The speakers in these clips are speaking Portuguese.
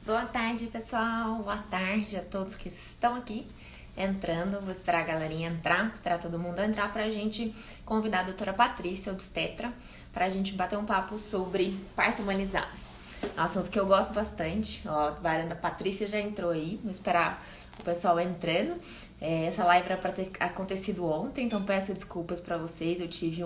Boa tarde, pessoal. Boa tarde a todos que estão aqui entrando. Vou esperar a galerinha entrar, esperar todo mundo entrar pra gente convidar a doutora Patrícia, obstetra, pra gente bater um papo sobre parto humanizado. É um assunto que eu gosto bastante. Ó, a varanda Patrícia já entrou aí. Vou esperar o pessoal entrando. Essa live era pra ter acontecido ontem, então peço desculpas pra vocês. Eu tive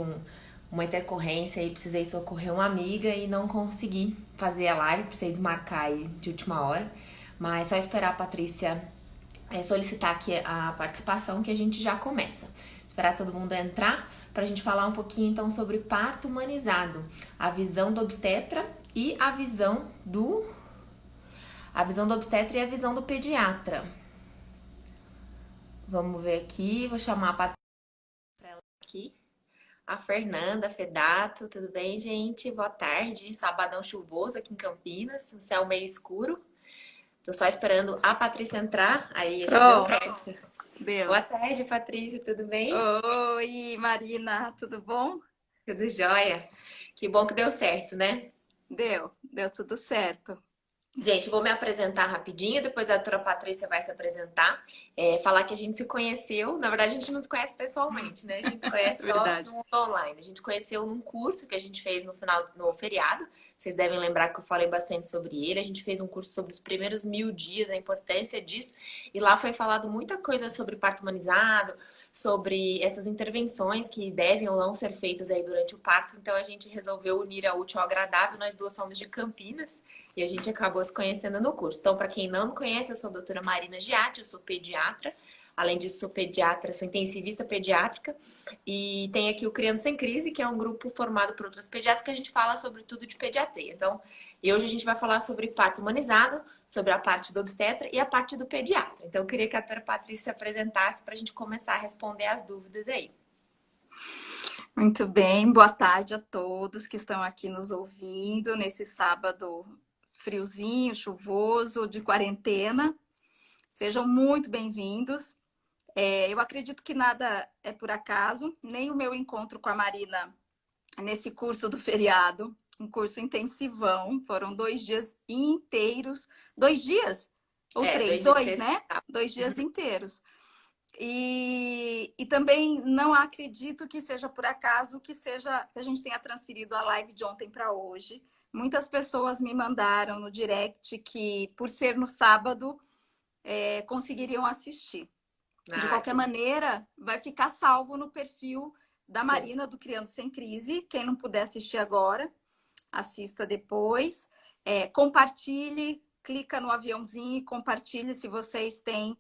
uma intercorrência e precisei socorrer uma amiga e não consegui fazer a live, precisei desmarcar aí de última hora. Mas só esperar a Patrícia solicitar aqui a participação que a gente já começa. Esperar todo mundo entrar pra gente falar um pouquinho então sobre parto humanizado, a visão do obstetra e a visão do obstetra e a visão do pediatra. Vamos ver aqui, vou chamar a Patrícia para ela aqui. A Fernanda Fedato, tudo bem, gente? Boa tarde. Sabadão chuvoso aqui em Campinas, o céu meio escuro. Tô só esperando a Patrícia entrar, aí acho que deu certo. Deu. Boa tarde, Patrícia, tudo bem? Oi, Marina, tudo bom? Tudo jóia? Que bom que deu certo, né? Deu tudo certo. Gente, vou me apresentar rapidinho, depois a doutora Patrícia vai se apresentar, falar que a gente se conheceu. Na verdade, a gente não se conhece pessoalmente, né? A gente se conhece só Verdade. no mundo online. A gente conheceu num curso que a gente fez no feriado. Vocês devem lembrar que eu falei bastante sobre ele. A gente fez um curso sobre os primeiros 1000 dias, a importância disso. E lá foi falado muita coisa sobre parto humanizado, sobre essas intervenções que devem ou não ser feitas aí durante o parto. Então a gente resolveu unir a útil ao agradável. Nós duas somos de Campinas. E a gente acabou se conhecendo no curso. Então, para quem não me conhece, eu sou a doutora Marina Giatti, eu sou pediatra. Além disso, sou pediatra, sou intensivista pediátrica. E tem aqui o Criando Sem Crise, que é um grupo formado por outras pediatras que a gente fala sobre tudo de pediatria. Então, e hoje a gente vai falar sobre parto humanizado, sobre a parte do obstetra e a parte do pediatra. Então, eu queria que a doutora Patrícia se apresentasse para a gente começar a responder as dúvidas aí. Muito bem, boa tarde a todos que estão aqui nos ouvindo nesse sábado friozinho, chuvoso, de quarentena. Sejam muito bem-vindos. Eu acredito que nada é por acaso, nem o meu encontro com a Marina nesse curso do feriado, um curso intensivão, foram 2 dias inteiros. 2 dias? Ou três? 2 dias de Dois, sexta. né? 2 dias inteiros. E também não acredito que seja por acaso que a gente tenha transferido a live de ontem para hoje. Muitas pessoas me mandaram no direct que, por ser no sábado, conseguiriam assistir. De Ah, qualquer maneira, vai ficar salvo no perfil da sim. Marina do Criando Sem Crise. Quem não puder assistir agora, assista depois. Compartilhe, clica no aviãozinho e compartilhe se vocês têm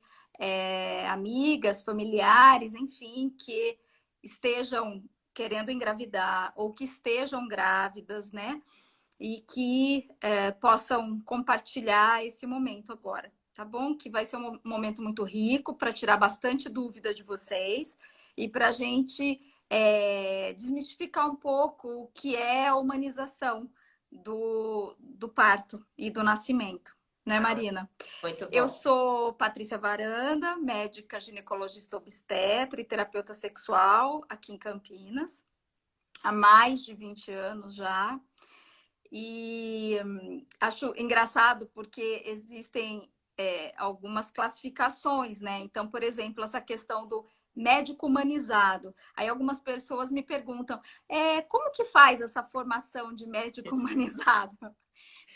amigas, familiares, enfim, que estejam querendo engravidar ou que estejam grávidas, né? E que possam compartilhar esse momento agora, tá bom? Que vai ser um momento muito rico para tirar bastante dúvida de vocês e para a gente desmistificar um pouco o que é a humanização do parto e do nascimento, né, Ah, Marina? muito Eu bom. sou Patrícia Varanda, médica ginecologista obstetra e terapeuta sexual aqui em Campinas, há mais de 20 anos já. E acho engraçado porque existem algumas classificações, né? Então, por exemplo, essa questão do médico humanizado. Aí algumas pessoas me perguntam, como que faz essa formação de médico humanizado?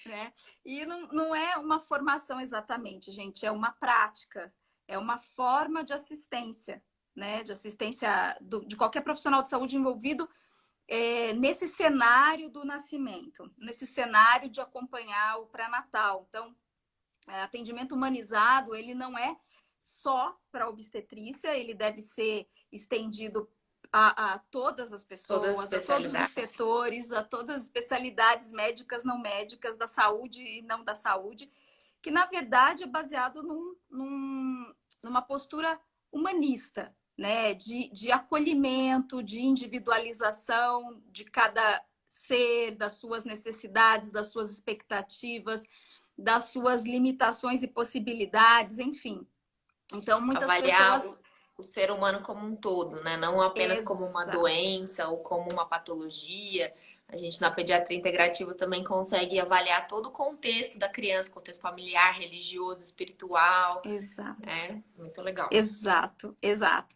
Né? E não é uma formação exatamente, gente, é uma prática, é uma forma de assistência, né? De assistência de qualquer profissional de saúde envolvido nesse cenário do nascimento, nesse cenário de acompanhar o pré-natal. Então, atendimento humanizado, ele não é só para obstetrícia, ele deve ser estendido a todas as Todas as pessoas, a todos os especialidades. setores, a todas as especialidades médicas, não médicas, da saúde e não da saúde, que na verdade é baseado numa postura humanista, né? De acolhimento, de individualização de cada ser, das suas necessidades, das suas expectativas, das suas limitações e possibilidades, enfim. Então, muitas Avaliar pessoas. o ser humano como um todo, né? Não apenas como uma Exato. doença ou como uma patologia, A gente na pediatria integrativa também consegue avaliar todo o contexto da criança, contexto familiar, religioso, espiritual, Exato. né? Muito legal. Exato, exato.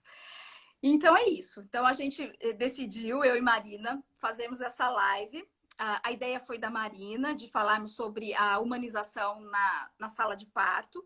Então é isso. Então a gente decidiu, eu e Marina, fazermos essa live. A ideia foi da Marina, de falarmos sobre a humanização na sala de parto.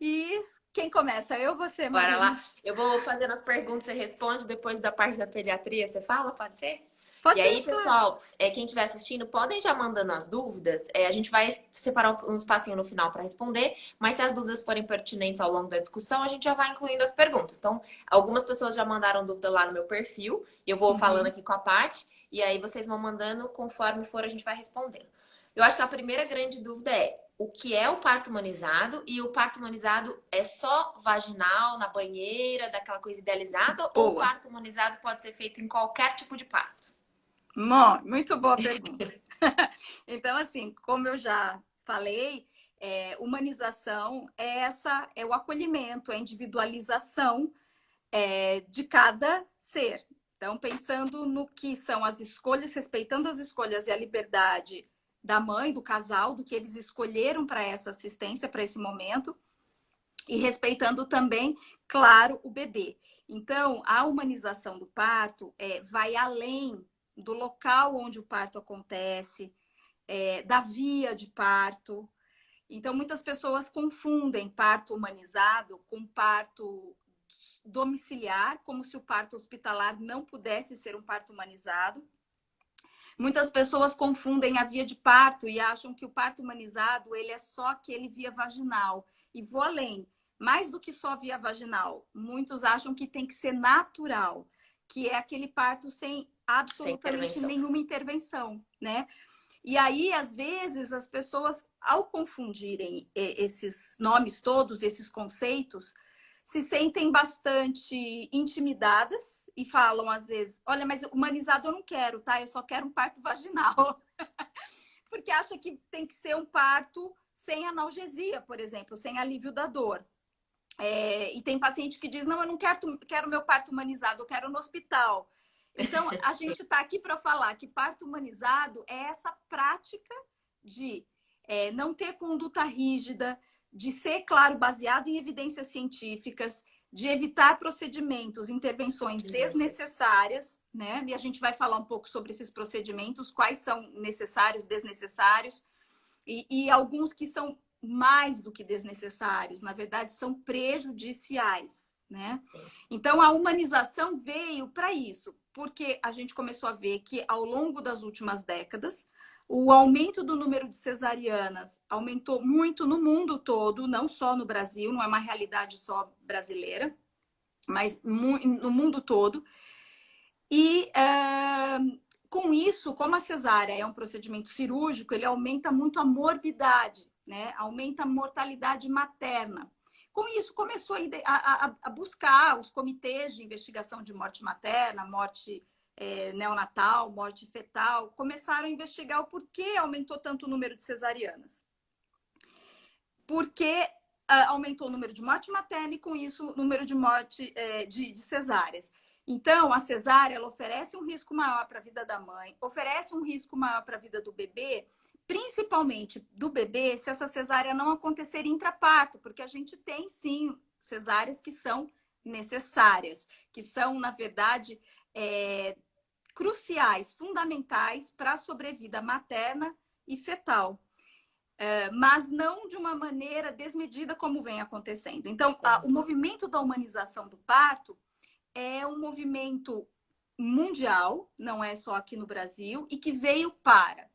E quem começa? Eu, você, Bora Marina? lá. Eu vou fazendo as perguntas, você responde depois da parte da pediatria, você fala, pode ser? E Pode ser, aí, claro. pessoal, quem estiver assistindo, podem já mandando as dúvidas. A gente vai separar um espacinho no final para responder, mas se as dúvidas forem pertinentes ao longo da discussão, a gente já vai incluindo as perguntas. Então, algumas pessoas já mandaram dúvida lá no meu perfil, e eu vou falando aqui com a Paty, e aí vocês vão mandando, conforme for, a gente vai respondendo. Eu acho que a primeira grande dúvida é o que é o parto humanizado, e o parto humanizado é só vaginal, na banheira, daquela coisa idealizada, ou o Boa. parto humanizado pode ser feito em qualquer tipo de parto? Muito boa pergunta. Então, assim, como eu já falei, humanização é o acolhimento, é a individualização de cada ser. Então, pensando no que são as escolhas, respeitando as escolhas e a liberdade da mãe, do casal, do que eles escolheram para essa assistência, para esse momento, e respeitando também, claro, o bebê. Então, a humanização do parto vai além do local onde o parto acontece, da via de parto. Então, muitas pessoas confundem parto humanizado com parto domiciliar, como se o parto hospitalar não pudesse ser um parto humanizado. Muitas pessoas confundem a via de parto e acham que o parto humanizado ele é só aquele via vaginal. E vou além, mais do que só via vaginal. Muitos acham que tem que ser natural, que é aquele parto sem absolutamente nenhuma intervenção, né? E aí, às vezes, as pessoas, ao confundirem esses nomes todos, esses conceitos, se sentem bastante intimidadas e falam, às vezes, olha, mas humanizado eu não quero, tá? Eu só quero um parto vaginal. Porque acha que tem que ser um parto sem analgesia, por exemplo, sem alívio da dor. E tem paciente que diz, não, eu não quero meu parto humanizado, eu quero no hospital. Então, a gente está aqui para falar que parto humanizado é essa prática de não ter conduta rígida, de ser, claro, baseado em evidências científicas, de evitar procedimentos, intervenções desnecessárias, né? E a gente vai falar um pouco sobre esses procedimentos, quais são necessários, desnecessários, e alguns que são mais do que desnecessários, na verdade, são prejudiciais, né? Então, a humanização veio para isso, porque a gente começou a ver que, ao longo das últimas décadas, o aumento do número de cesarianas aumentou muito no mundo todo, não só no Brasil, não é uma realidade só brasileira, mas no mundo todo. E com isso, como a cesárea é um procedimento cirúrgico, ele aumenta muito a morbidade, né? Aumenta a mortalidade materna. Com isso, começou a buscar os comitês de investigação de morte materna, morte neonatal, morte fetal, começaram a investigar o porquê aumentou tanto o número de cesarianas. Porque aumentou o número de morte materna e, com isso, o número de morte de cesáreas. Então, a cesárea ela oferece um risco maior para a vida da mãe, oferece um risco maior para a vida do bebê, principalmente do bebê, se essa cesárea não acontecer intraparto, porque a gente tem, sim, cesáreas que são necessárias, que são, na verdade, cruciais, fundamentais para a sobrevida materna e fetal. Mas não de uma maneira desmedida como vem acontecendo. Então, o movimento da humanização do parto é um movimento mundial, não é só aqui no Brasil, e que veio para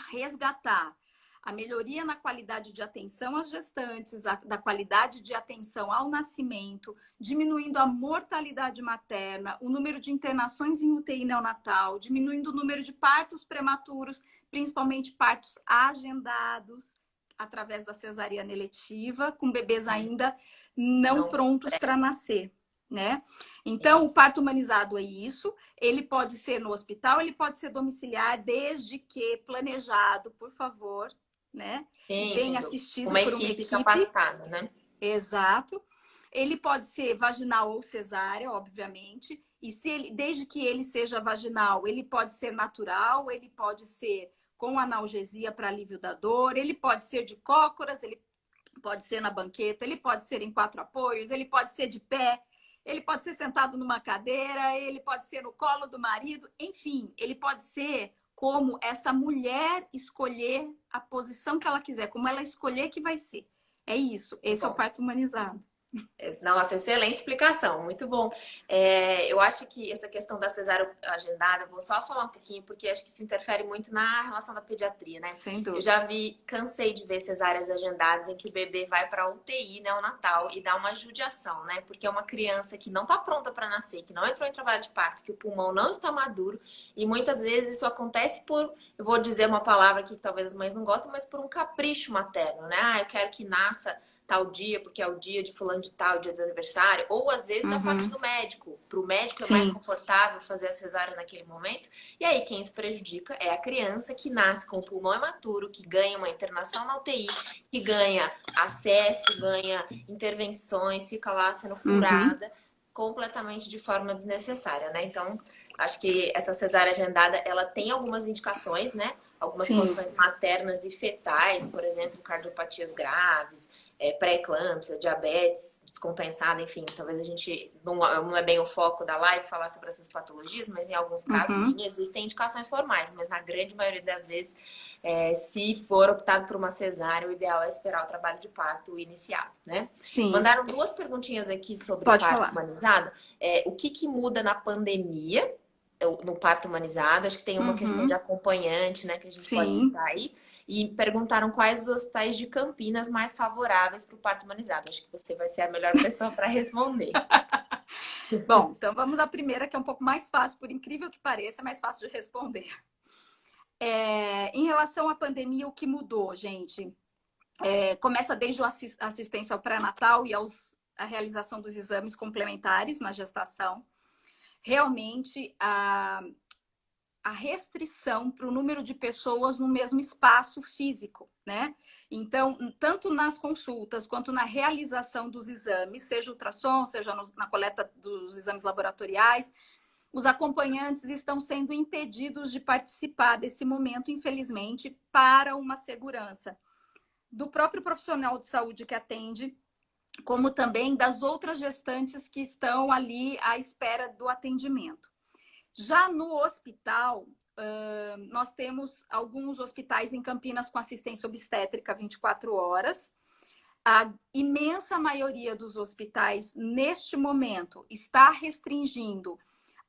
resgatar a melhoria na qualidade de atenção às gestantes, da qualidade de atenção ao nascimento, diminuindo a mortalidade materna, o número de internações em UTI neonatal, diminuindo o número de partos prematuros, principalmente partos agendados através da cesariana eletiva, com bebês ainda não prontos para nascer, né? Então, o parto humanizado é isso. Ele pode ser no hospital, ele pode ser domiciliar, desde que planejado, por favor, né? Sim, Bem assistido uma por uma equipe equipe capacitada, né? Exato. Ele pode ser vaginal ou cesárea, obviamente. E se ele, desde que ele seja vaginal, ele pode ser natural, ele pode ser com analgesia para alívio da dor, ele pode ser de cócoras, ele pode ser na banqueta, ele pode ser em 4 apoios, ele pode ser de pé, ele pode ser sentado numa cadeira, ele pode ser no colo do marido, enfim, ele pode ser como essa mulher escolher a posição que ela quiser, como ela escolher que vai ser. É isso, esse é o parto humanizado. Nossa, excelente explicação, muito bom. Eu acho que essa questão da cesárea agendada, eu vou só falar um pouquinho, porque acho que isso interfere muito na relação da pediatria, né? Sem dúvida. Eu já cansei de ver cesáreas agendadas em que o bebê vai para UTI neonatal e dá uma judiação, né? Porque é uma criança que não está pronta para nascer, que não entrou em trabalho de parto, que o pulmão não está maduro, e muitas vezes isso acontece por, eu vou dizer uma palavra aqui que talvez as mães não gostem, mas por um capricho materno, né? Ah, eu quero que nasça tal dia, porque é o dia de fulano de tal, dia do aniversário, ou às vezes da parte do médico. Para o médico é mais confortável fazer a cesárea naquele momento. E aí quem se prejudica é a criança que nasce com o pulmão imaturo, que ganha uma internação na UTI, que ganha acesso, ganha intervenções, fica lá sendo furada completamente de forma desnecessária, né? Então, acho que essa cesárea agendada, ela tem algumas indicações, né? Algumas condições maternas e fetais, por exemplo, cardiopatias graves, pré-eclâmpsia, diabetes descompensada, enfim. Talvez a gente, não é bem o foco da live falar sobre essas patologias, mas em alguns casos, sim, existem indicações formais. Mas na grande maioria das vezes, se for optado por uma cesárea, o ideal é esperar o trabalho de parto iniciado, né? Sim. Mandaram 2 perguntinhas aqui sobre o parto humanizado. O que muda na pandemia no parto humanizado? Acho que tem uma questão de acompanhante, né, que a gente pode citar aí. E perguntaram quais os hospitais de Campinas mais favoráveis para o parto humanizado. Acho que você vai ser a melhor pessoa para responder. Bom, então vamos à primeira, que é um pouco mais fácil, por incrível que pareça, é mais fácil de responder. Em relação à pandemia, o que mudou, gente? Começa desde a assistência ao pré-natal e a realização dos exames complementares na gestação. Realmente, a restrição para o número de pessoas no mesmo espaço físico, né? Então, tanto nas consultas quanto na realização dos exames, seja ultrassom, seja na coleta dos exames laboratoriais, os acompanhantes estão sendo impedidos de participar desse momento, infelizmente, para uma segurança do próprio profissional de saúde que atende, como também das outras gestantes que estão ali à espera do atendimento. Já no hospital, nós temos alguns hospitais em Campinas com assistência obstétrica 24 horas. A imensa maioria dos hospitais, neste momento, está restringindo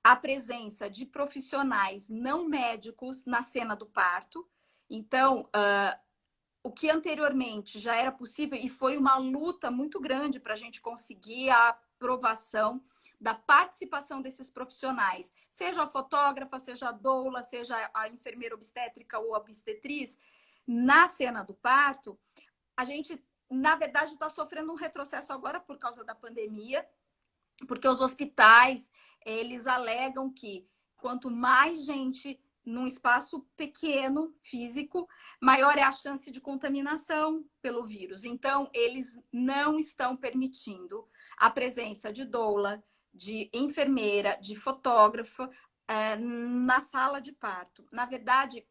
a presença de profissionais não médicos na cena do parto. Então, o que anteriormente já era possível, e foi uma luta muito grande para a gente conseguir a aprovação da participação desses profissionais, seja a fotógrafa, seja a doula, seja a enfermeira obstétrica ou obstetriz, na cena do parto, a gente, na verdade, está sofrendo um retrocesso agora por causa da pandemia, porque os hospitais, eles alegam que quanto mais gente num espaço pequeno, físico, maior é a chance de contaminação pelo vírus. Então, eles não estão permitindo a presença de doula, de enfermeira, de fotógrafa na sala de parto. Na verdade,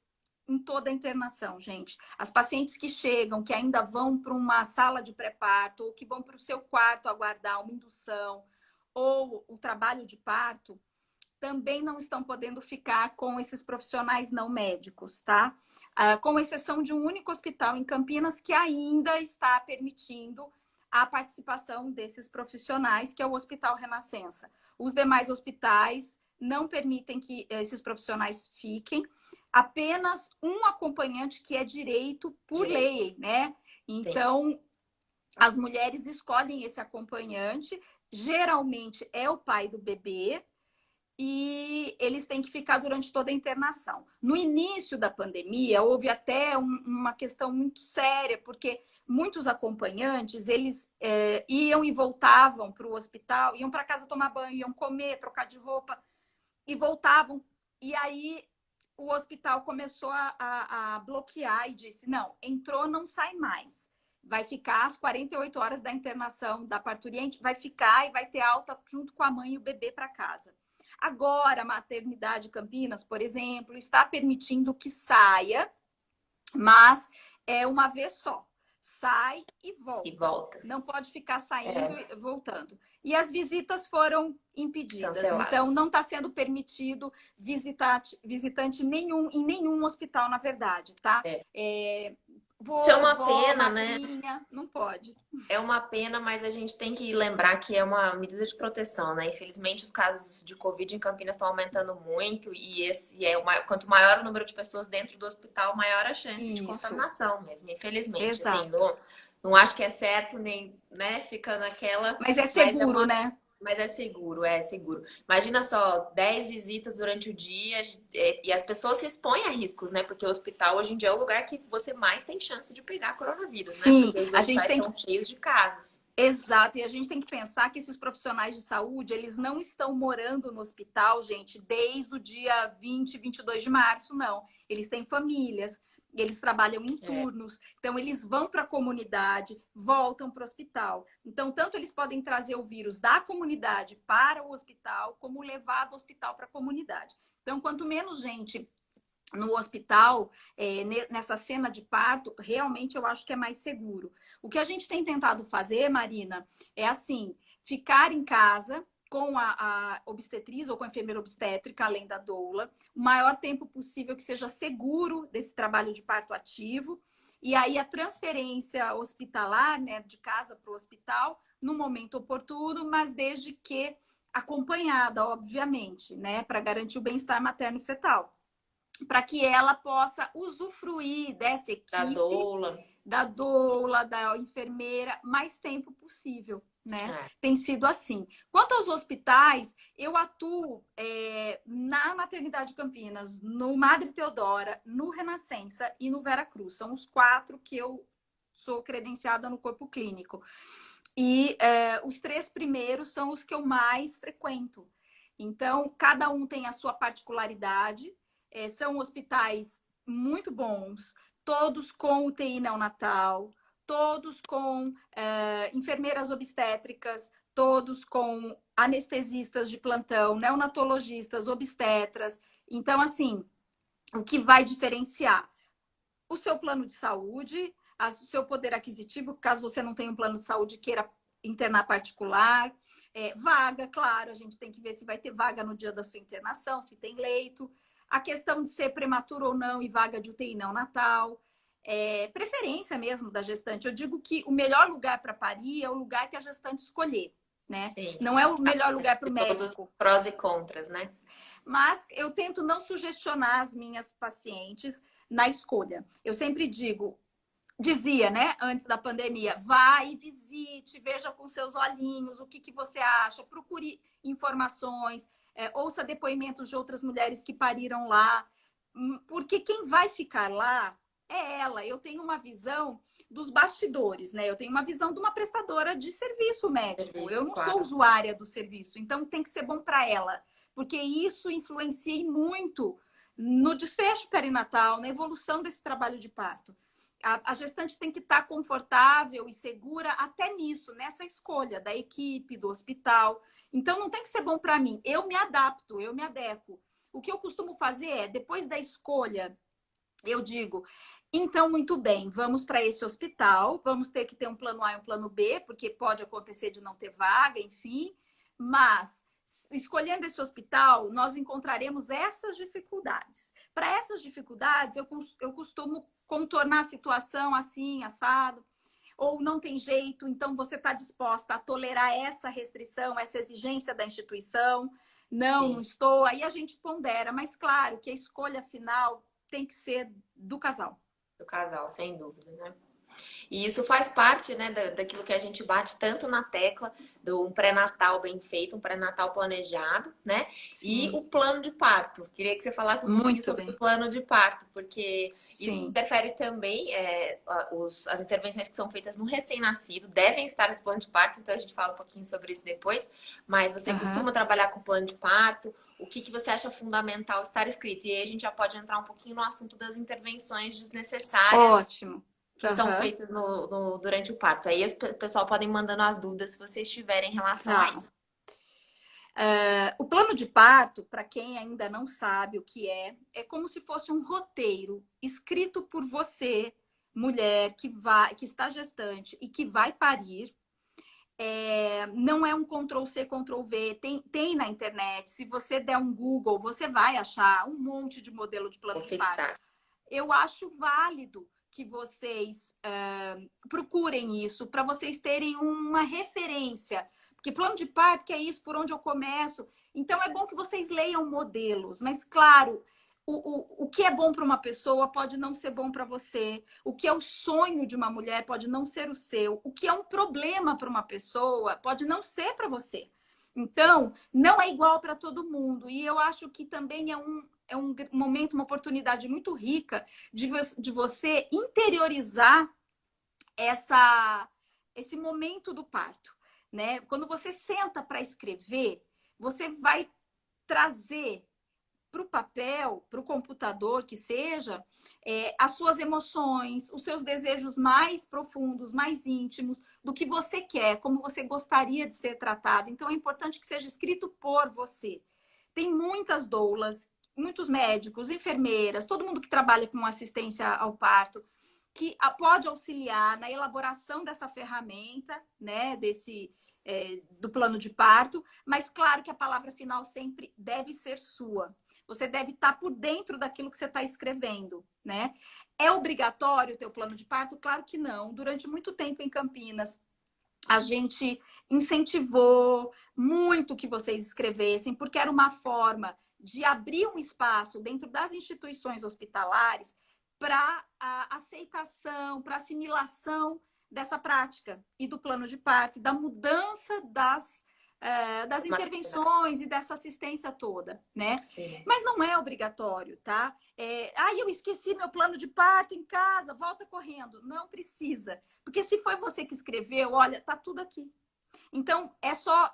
em toda a internação, gente. As pacientes que chegam, que ainda vão para uma sala de pré-parto, ou que vão para o seu quarto aguardar uma indução, ou o trabalho de parto, também não estão podendo ficar com esses profissionais não médicos, tá? Com exceção de um único hospital em Campinas que ainda está permitindo a participação desses profissionais, que é o Hospital Renascença. Os demais hospitais não permitem que esses profissionais fiquem. Apenas um acompanhante, que é direito por lei, né? Então, as mulheres escolhem esse acompanhante, geralmente é o pai do bebê, e eles têm que ficar durante toda a internação. No início da pandemia, houve até uma questão muito séria, porque muitos acompanhantes, eles iam e voltavam para o hospital, iam para casa tomar banho, iam comer, trocar de roupa, e voltavam. E aí o hospital começou a bloquear e disse, não, entrou, não sai mais. vai ficar às 48 horas da internação da parturiente, vai ficar e vai ter alta junto com a mãe e o bebê para casa. Agora, a maternidade Campinas, por exemplo, está permitindo que saia, mas é uma vez só. Sai e volta. E volta. Não pode ficar saindo e voltando. E as visitas foram impedidas. Canceladas. Então, não está sendo permitido visitante nenhum, em nenhum hospital, na verdade, tá? Isso é uma pena, madrinha, né? Não pode. É uma pena, mas a gente tem que lembrar que é uma medida de proteção, né? Infelizmente, os casos de Covid em Campinas estão aumentando muito e quanto maior o número de pessoas dentro do hospital, maior a chance de contaminação mesmo, infelizmente. Exato. Assim, não acho que é certo, nem, né, fica naquela... Mas é seguro, né? Mas é seguro, é seguro. Imagina só, 10 visitas durante o dia e as pessoas se expõem a riscos, né? Porque o hospital hoje em dia é o lugar que você mais tem chance de pegar coronavírus, né? Sim, Porque os a gente tem estão cheios de casos. Exato, e a gente tem que pensar que esses profissionais de saúde, eles não estão morando no hospital, gente, desde o dia 20, 22 de março, não. Eles têm famílias, eles trabalham em turnos, então eles vão para a comunidade, voltam para o hospital. Então, tanto eles podem trazer o vírus da comunidade para o hospital, como levar do hospital para a comunidade. Então, quanto menos gente no hospital, nessa cena de parto, realmente eu acho que é mais seguro. O que a gente tem tentado fazer, Marina, é assim, ficar em casa com a obstetriz ou com a enfermeira obstétrica, além da doula, o maior tempo possível que seja seguro desse trabalho de parto ativo. E aí a transferência hospitalar, né, de casa para o hospital, no momento oportuno, mas desde que acompanhada, obviamente, né, para garantir o bem-estar materno e fetal. Para que ela possa usufruir dessa equipe, da doula, da enfermeira, mais tempo possível, né? Tem sido assim. Quanto aos hospitais, eu atuo na Maternidade Campinas, no Madre Teodora, no Renascença e no Vera Cruz. São os 4 que eu sou credenciada no corpo clínico. E os 3 primeiros são os que eu mais frequento. Então, cada um tem a sua particularidade. São hospitais muito bons, todos com UTI neonatal, todos com enfermeiras obstétricas, todos com anestesistas de plantão, neonatologistas, obstetras. Então, assim, o que vai diferenciar? O seu plano de saúde, o seu poder aquisitivo, caso você não tenha um plano de saúde e queira internar particular. Vaga, claro, a gente tem que ver se vai ter vaga no dia da sua internação, se tem leito. A questão de ser prematuro ou não e vaga de UTI neonatal. Preferência mesmo da gestante. Eu digo que o melhor lugar para parir é o lugar que a gestante escolher, né? Sim. Não é o melhor lugar para o médico. Prós e contras, né? Mas eu tento não sugestionar as minhas pacientes na escolha. Eu sempre dizia, né, antes da pandemia, vai, visite, veja com seus olhinhos o que você acha, procure informações, ouça depoimentos de outras mulheres que pariram lá, porque quem vai ficar lá é ela. Eu tenho uma visão dos bastidores, né? Eu tenho uma visão de uma prestadora de serviço médico. Eu não sou usuária do serviço, então tem que ser bom para ela, porque isso influencia muito no desfecho perinatal, na evolução desse trabalho de parto. A gestante tem que estar confortável e segura até nisso, nessa escolha da equipe, do hospital. Então, não tem que ser bom para mim. Eu me adapto, eu me adequo. O que eu costumo fazer é, depois da escolha, eu digo, então, muito bem, vamos para esse hospital, vamos ter que ter um plano A e um plano B, porque pode acontecer de não ter vaga, enfim. Mas, escolhendo esse hospital, nós encontraremos essas dificuldades. Para essas dificuldades, eu costumo contornar a situação assim, assado, ou não tem jeito, então você está disposta a tolerar essa restrição, essa exigência da instituição? Não estou. Aí a gente pondera, mas claro que a escolha final tem que ser do casal. Do casal, sem dúvida, né? E isso faz parte, né, daquilo que a gente bate tanto na tecla do um pré-natal bem feito, um pré-natal planejado, né? Sim. E o plano de parto. Queria que você falasse um pouquinho sobre o plano de parto, porque isso interfere também, as intervenções que são feitas no recém-nascido devem estar no plano de parto, então a gente fala um pouquinho sobre isso depois, mas você costuma trabalhar com plano de parto? O que você acha fundamental estar escrito? E aí a gente já pode entrar um pouquinho no assunto das intervenções desnecessárias. Ótimo. que são Aham. feitas durante o parto. Aí o pessoal podem mandando as dúvidas se vocês tiverem em relação a Tá. isso. O plano de parto, para quem ainda não sabe o que é como se fosse um roteiro escrito por você, mulher que está gestante e que vai parir. Não é um Ctrl+C, Ctrl+V, tem na internet. Se você der um Google, você vai achar um monte de modelo de plano Vou de parto. fixar. Eu acho válido que vocês procurem isso para vocês terem uma referência. Porque plano de parto, que é isso, por onde eu começo. Então, é bom que vocês leiam modelos. Mas, claro, o que é bom para uma pessoa pode não ser bom para você. O que é o sonho de uma mulher pode não ser o seu. O que é um problema para uma pessoa pode não ser para você. Então, não é igual para todo mundo. E eu acho que também é um momento, uma oportunidade muito rica de você interiorizar esse momento do parto, né? Quando você senta para escrever, você vai trazer para o papel, para o computador, que seja, as suas emoções, os seus desejos mais profundos, mais íntimos, do que você quer, como você gostaria de ser tratado. Então, é importante que seja escrito por você. Tem muitas doulas, muitos médicos, enfermeiras, todo mundo que trabalha com assistência ao parto, que pode auxiliar na elaboração dessa ferramenta, né, do plano de parto, mas claro que a palavra final sempre deve ser sua. Você deve estar por dentro daquilo que você está escrevendo, né? É obrigatório ter o plano de parto? Claro que não. Durante muito tempo em Campinas, a gente incentivou muito que vocês escrevessem, porque era uma forma de abrir um espaço dentro das instituições hospitalares para a aceitação, para assimilação dessa prática e do plano de parto, da mudança das intervenções e dessa assistência toda, né? Sim. Mas não é obrigatório, tá? Eu esqueci meu plano de parto em casa, volta correndo. Não precisa, porque se foi você que escreveu, olha, tá tudo aqui. Então,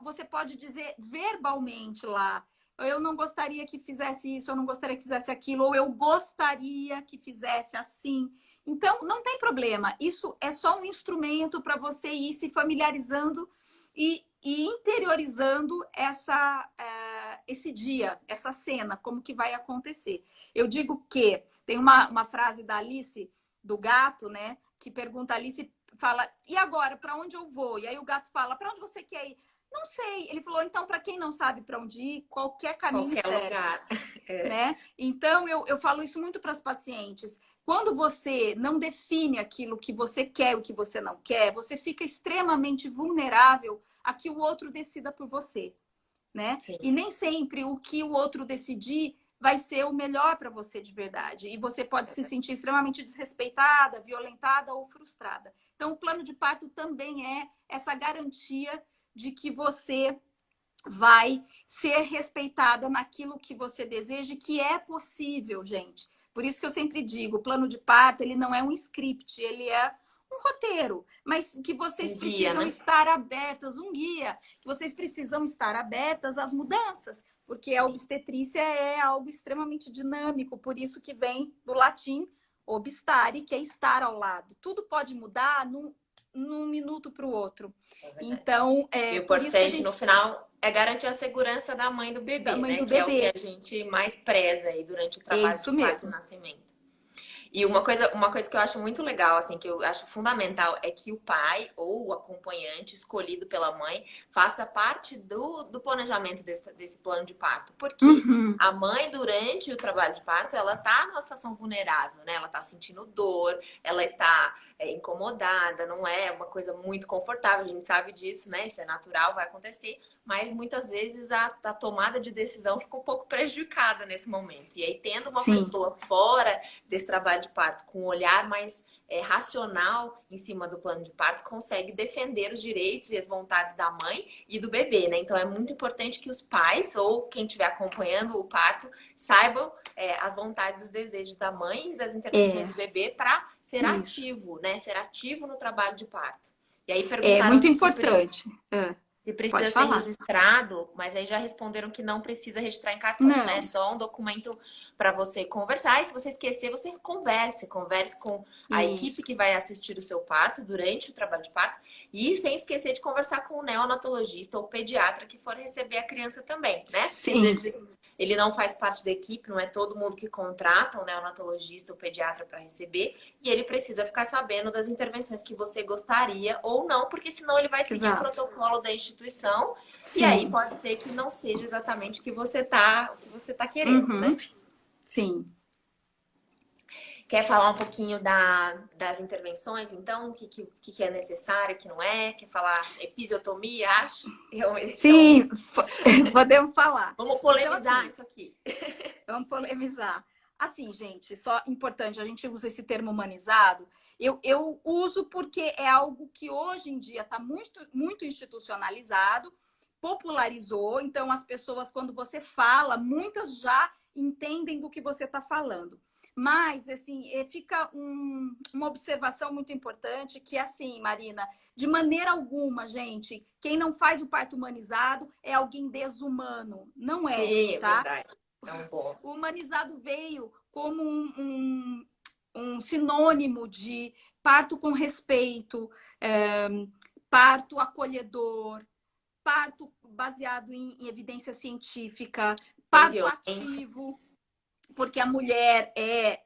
você pode dizer verbalmente lá, eu não gostaria que fizesse isso, eu não gostaria que fizesse aquilo, ou eu gostaria que fizesse assim. Então, não tem problema. Isso é só um instrumento para você ir se familiarizando e interiorizando esse dia, essa cena, como que vai acontecer. Eu digo que tem uma frase da Alice, do gato, né? Que pergunta a Alice, fala, e agora, para onde eu vou? E aí o gato fala, para onde você quer ir? Não sei. Ele falou, então, para quem não sabe para onde ir, qualquer caminho Qualquer serve. lugar. Né? Então, eu falo isso muito para as pacientes. Quando você não define aquilo que você quer e o que você não quer, você fica extremamente vulnerável a que o outro decida por você, né? Sim. E nem sempre o que o outro decidir vai ser o melhor para você de verdade. E você pode se sentir extremamente desrespeitada, violentada ou frustrada. Então, o plano de parto também é essa garantia de que você vai ser respeitada naquilo que você deseja e que é possível, gente. Por isso que eu sempre digo, o plano de parto, ele não é um script, ele é um roteiro, mas que vocês precisam estar abertas, um guia, que vocês precisam estar abertas às mudanças, porque a obstetrícia é algo extremamente dinâmico, por isso que vem do latim obstare, que é estar ao lado. Tudo pode mudar num minuto para o outro. Então, e o por isso que a importante gente no final é garantir a segurança da mãe do bebê, né? Que é o que a gente mais preza aí durante o trabalho de parto e nascimento. E uma coisa que eu acho muito legal, assim, que eu acho fundamental, é que o pai ou o acompanhante escolhido pela mãe faça parte do planejamento desse plano de parto. Porque a mãe, durante o trabalho de parto, ela tá numa situação vulnerável, né? Ela tá sentindo dor, ela está incomodada, não é uma coisa muito confortável, a gente sabe disso, né? Isso é natural, vai acontecer. Mas muitas vezes a tomada de decisão fica um pouco prejudicada nesse momento. E aí, tendo uma pessoa fora desse trabalho de parto, com um olhar mais racional em cima do plano de parto, consegue defender os direitos e as vontades da mãe e do bebê, né? Então, é muito importante que os pais ou quem estiver acompanhando o parto saibam as vontades e os desejos da mãe e das intervenções do bebê para ser ativo, né? Ser ativo no trabalho de parto. E aí, perguntaram muito importante. E precisa Pode ser falar. registrado, mas aí já responderam que não precisa registrar em cartório, né? É Não, só um documento para você conversar. E se você esquecer, você converse com a equipe isso. que vai assistir o seu parto durante o trabalho de parto. E sem esquecer de conversar com o neonatologista ou pediatra que for receber a criança também, né? Porque às Sim, vezes ele não faz parte da equipe, não é todo mundo que contrata um neonatologista ou pediatra para receber, e ele precisa ficar sabendo das intervenções que você gostaria ou não, porque senão ele vai seguir o exato. protocolo da instituição, e aí Sim. pode ser que não seja exatamente o que você tá querendo, né? Uhum. Sim. Quer falar um pouquinho das intervenções, então? O que é necessário, o que não é? Quer falar episiotomia, acho? Então, Sim, podemos falar. vamos Então, polemizar assim, isso aqui. vamos polemizar. Assim, gente, só importante, a gente usa esse termo humanizado. Eu uso porque é algo que hoje em dia está muito, muito institucionalizado, popularizou. Então, as pessoas, quando você fala, muitas já entendem do que você está falando. Mas, assim, fica uma observação muito importante que, assim, Marina, de maneira alguma, gente, quem não faz o parto humanizado é alguém desumano. Não é, Sim, é tá? verdade. É um bom. O humanizado veio como um sinônimo de parto com respeito, é, parto acolhedor, parto baseado em evidência científica, Sem parto violência. ativo, porque a mulher é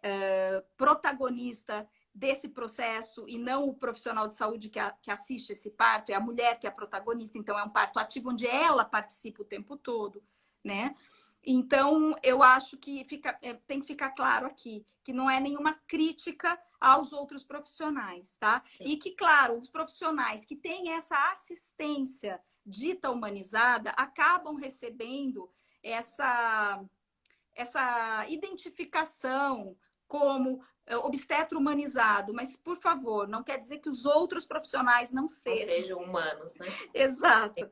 protagonista desse processo e não o profissional de saúde que assiste esse parto, é a mulher que é a protagonista, então é um parto ativo onde ela participa o tempo todo, né? Então, eu acho que tem que ficar claro aqui que não é nenhuma crítica aos outros profissionais, tá? Sim. E que, claro, os profissionais que têm essa assistência dita humanizada acabam recebendo essa identificação como obstetra humanizado, mas, por favor, não quer dizer que os outros profissionais não Não sejam. sejam humanos, né? Exato.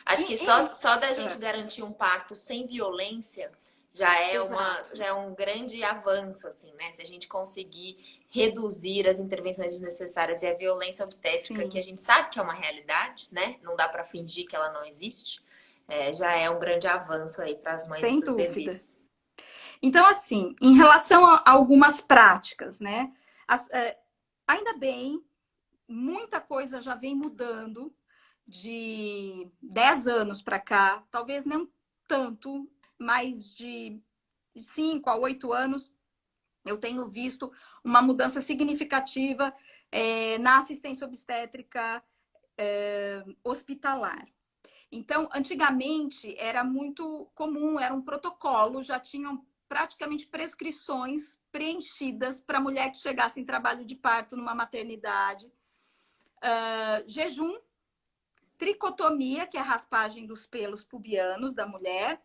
Acho que só da gente É, garantir um parto sem violência exato. já é um grande avanço, assim, né? Se a gente conseguir reduzir as intervenções desnecessárias e a violência obstétrica, que a Sim, gente sabe que é uma realidade, né? Não dá para fingir que ela não existe, já é um grande avanço aí para as mães e sem para os dúvida. bebês. Então, assim, em relação a algumas práticas, né? Ainda bem, muita coisa já vem mudando de 10 anos para cá, talvez não tanto, mas de 5 a 8 anos, eu tenho visto uma mudança significativa na assistência obstétrica hospitalar. Então, antigamente era muito comum, era um protocolo, já tinham praticamente prescrições preenchidas para mulher que chegasse em trabalho de parto numa maternidade. Jejum, tricotomia, que é a raspagem dos pelos pubianos da mulher,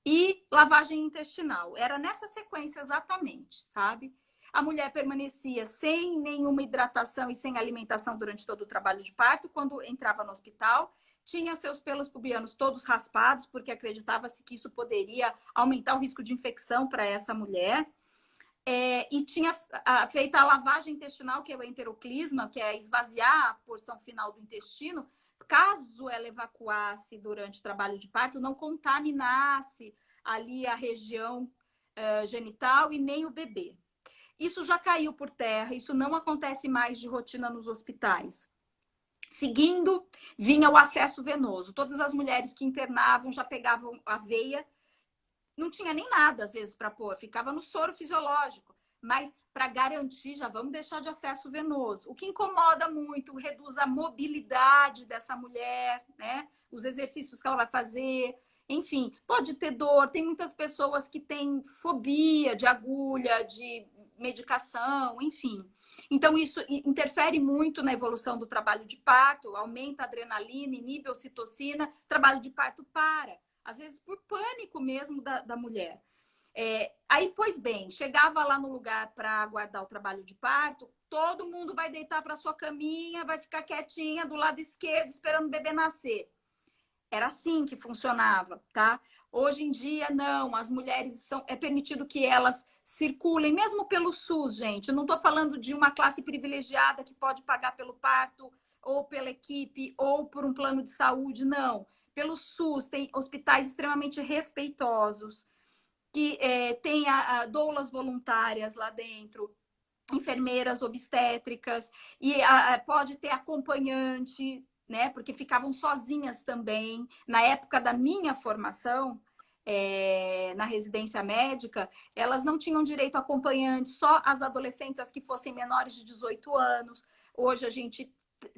e lavagem intestinal. Era nessa sequência exatamente, sabe? A mulher permanecia sem nenhuma hidratação e sem alimentação durante todo o trabalho de parto. Quando entrava no hospital, tinha seus pelos pubianos todos raspados, porque acreditava-se que isso poderia aumentar o risco de infecção para essa mulher. E tinha feita a lavagem intestinal, que é o enteroclisma, que é esvaziar a porção final do intestino, caso ela evacuasse durante o trabalho de parto, não contaminasse ali a região genital e nem o bebê. Isso já caiu por terra, isso não acontece mais de rotina nos hospitais. Seguindo, vinha o acesso venoso. Todas as mulheres que internavam já pegavam a veia, não tinha nem nada, às vezes, para pôr, ficava no soro fisiológico. Mas, para garantir, já vamos deixar de acesso venoso. O que incomoda muito, reduz a mobilidade dessa mulher, né? Os exercícios que ela vai fazer. Enfim, pode ter dor. Tem muitas pessoas que têm fobia de agulha, de medicação, enfim. Então, isso interfere muito na evolução do trabalho de parto, aumenta a adrenalina, inibe a ocitocina, trabalho de parto para. Às vezes por pânico mesmo da mulher. Aí, pois bem, chegava lá no lugar para aguardar o trabalho de parto, todo mundo vai deitar para sua caminha, vai ficar quietinha do lado esquerdo, esperando o bebê nascer. Era assim que funcionava, tá? Hoje em dia, não. As mulheres é permitido que elas circulem, mesmo pelo SUS, gente. Eu não estou falando de uma classe privilegiada que pode pagar pelo parto, ou pela equipe, ou por um plano de saúde, não. Pelo SUS, tem hospitais extremamente respeitosos, que tem doulas voluntárias lá dentro, enfermeiras obstétricas, e pode ter acompanhante, né? Porque ficavam sozinhas também. Na época da minha formação, na residência médica, elas não tinham direito a acompanhante, só as adolescentes, as que fossem menores de 18 anos. Hoje a gente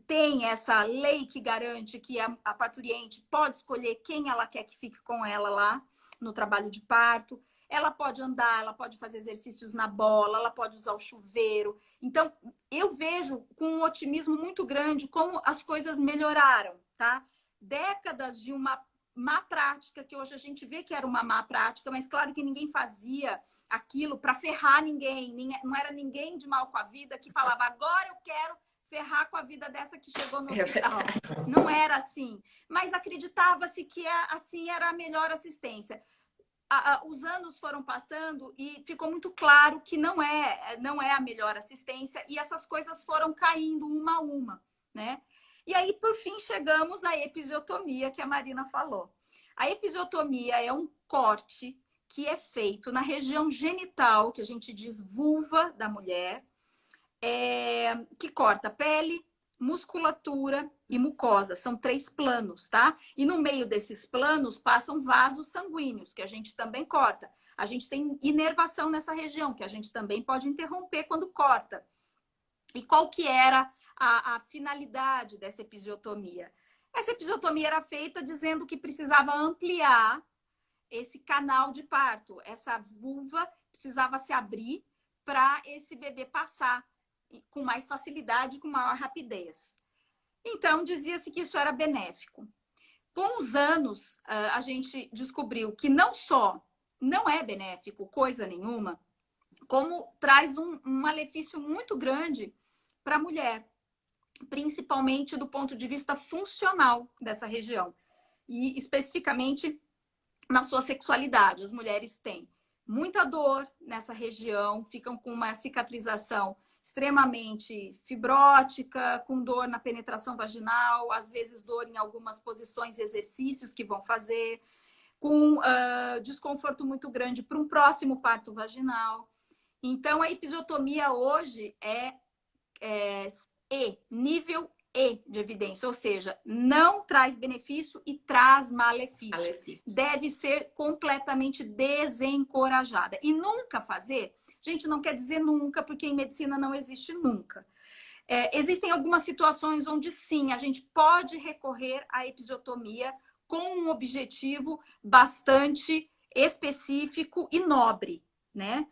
tem essa lei que garante que a parturiente pode escolher quem ela quer que fique com ela lá no trabalho de parto. Ela pode andar, ela pode fazer exercícios na bola, ela pode usar o chuveiro. Então, eu vejo com um otimismo muito grande como as coisas melhoraram, tá? Décadas de uma má prática, que hoje a gente vê que era uma má prática, mas claro que ninguém fazia aquilo para ferrar ninguém. Não era ninguém de mal com a vida que falava, agora eu quero ferrar com a vida dessa que chegou no hospital. Não era assim. Mas acreditava-se que assim era a melhor assistência. Os anos foram passando e ficou muito claro que não é a melhor assistência, e essas coisas foram caindo uma a uma, né? E aí, por fim, chegamos à episiotomia, que a Marina falou. A episiotomia é um corte que é feito na região genital, que a gente diz vulva da mulher, que corta pele, musculatura e mucosa. São 3 planos, tá? E no meio desses planos passam vasos sanguíneos, que a gente também corta. A gente tem inervação nessa região, que a gente também pode interromper quando corta. E qual que era a finalidade dessa episiotomia? Essa episiotomia era feita dizendo que precisava ampliar esse canal de parto. Essa vulva precisava se abrir para esse bebê passar com mais facilidade, com maior rapidez. Então, dizia-se que isso era benéfico. Com os anos, a gente descobriu que não só não é benéfico, coisa nenhuma, como traz um malefício muito grande para a mulher, principalmente do ponto de vista funcional dessa região. E especificamente na sua sexualidade. As mulheres têm muita dor nessa região, ficam com uma cicatrização extremamente fibrótica, com dor na penetração vaginal, às vezes dor em algumas posições e exercícios que vão fazer, com desconforto muito grande para um próximo parto vaginal. Então, a episiotomia hoje é nível E de evidência, ou seja, não traz benefício e traz malefício. Deve ser completamente desencorajada. E nunca fazer, gente, não quer dizer nunca, porque em medicina não existe nunca. Existem algumas situações onde sim, a gente pode recorrer à episiotomia com um objetivo bastante específico e nobre, né?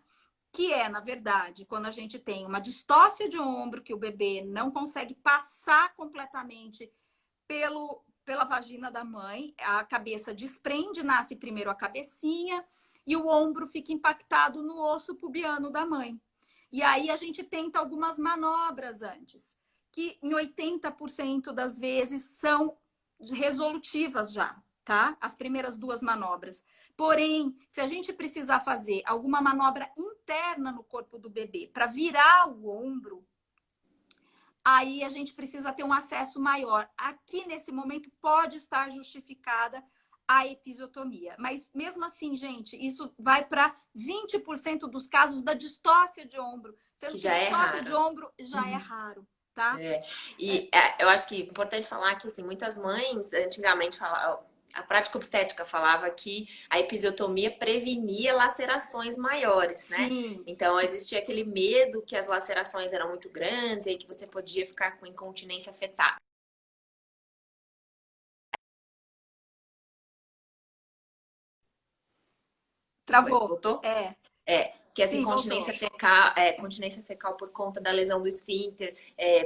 Que na verdade, quando a gente tem uma distócia de ombro, que o bebê não consegue passar completamente pela vagina da mãe, a cabeça desprende, nasce primeiro a cabecinha, e o ombro fica impactado no osso pubiano da mãe. E aí a gente tenta algumas manobras antes, que em 80% das vezes são resolutivas já, tá? As primeiras 2 manobras. Porém, se a gente precisar fazer alguma manobra interna no corpo do bebê para virar o ombro, aí a gente precisa ter um acesso maior. Aqui, nesse momento, pode estar justificada a episiotomia. Mas, mesmo assim, gente, isso vai para 20% dos casos da distócia de ombro. Sendo que distócia de ombro já é raro. Tá? Eu acho que é importante falar que assim, muitas mães antigamente falavam, a prática obstétrica falava que a episiotomia prevenia lacerações maiores, né? Sim. Então existia aquele medo que as lacerações eram muito grandes e que você podia ficar com incontinência fetal. Travou. Voltou? Que essa Sim, incontinência voltou. fecal, continência fecal por conta da lesão do esfíncter,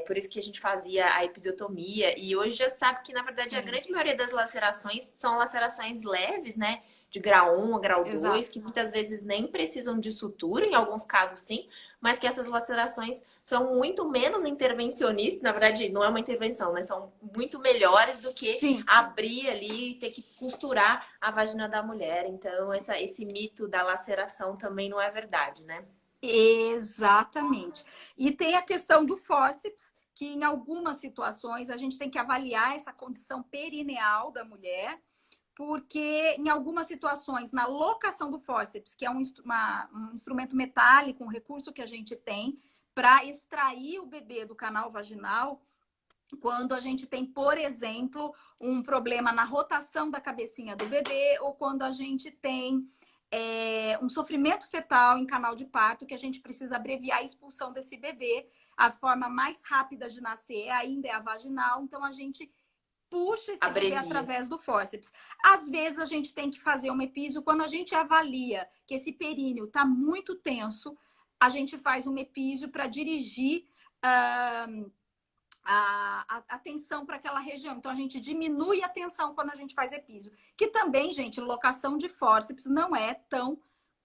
por isso que a gente fazia a episiotomia. E hoje já sabe que, na verdade, Sim. a grande maioria das lacerações são lacerações leves, né? de grau 1 a grau 2, Exato. que muitas vezes nem precisam de sutura, em alguns casos sim, mas que essas lacerações são muito menos intervencionistas, na verdade não é uma intervenção, né? São muito melhores do que Sim, abrir ali e ter que costurar a vagina da mulher. Então, esse mito da laceração também não é verdade, né? exatamente. E tem a questão do fórceps, que em algumas situações a gente tem que avaliar essa condição perineal da mulher, porque em algumas situações, na locação do fórceps, que é um instrumento metálico, um recurso que a gente tem para extrair o bebê do canal vaginal, quando a gente tem, por exemplo, um problema na rotação da cabecinha do bebê, ou quando a gente tem um sofrimento fetal em canal de parto, que a gente precisa abreviar a expulsão desse bebê. A forma mais rápida de nascer ainda é a vaginal, então a gente puxa esse bebê Abrevia. através do fórceps. Às vezes a gente tem que fazer um epísio, quando a gente avalia que esse períneo está muito tenso, a gente faz um epísio para dirigir a tensão para aquela região. Então, a gente diminui a tensão quando a gente faz epísio. Que também, gente, locação de fórceps não é tão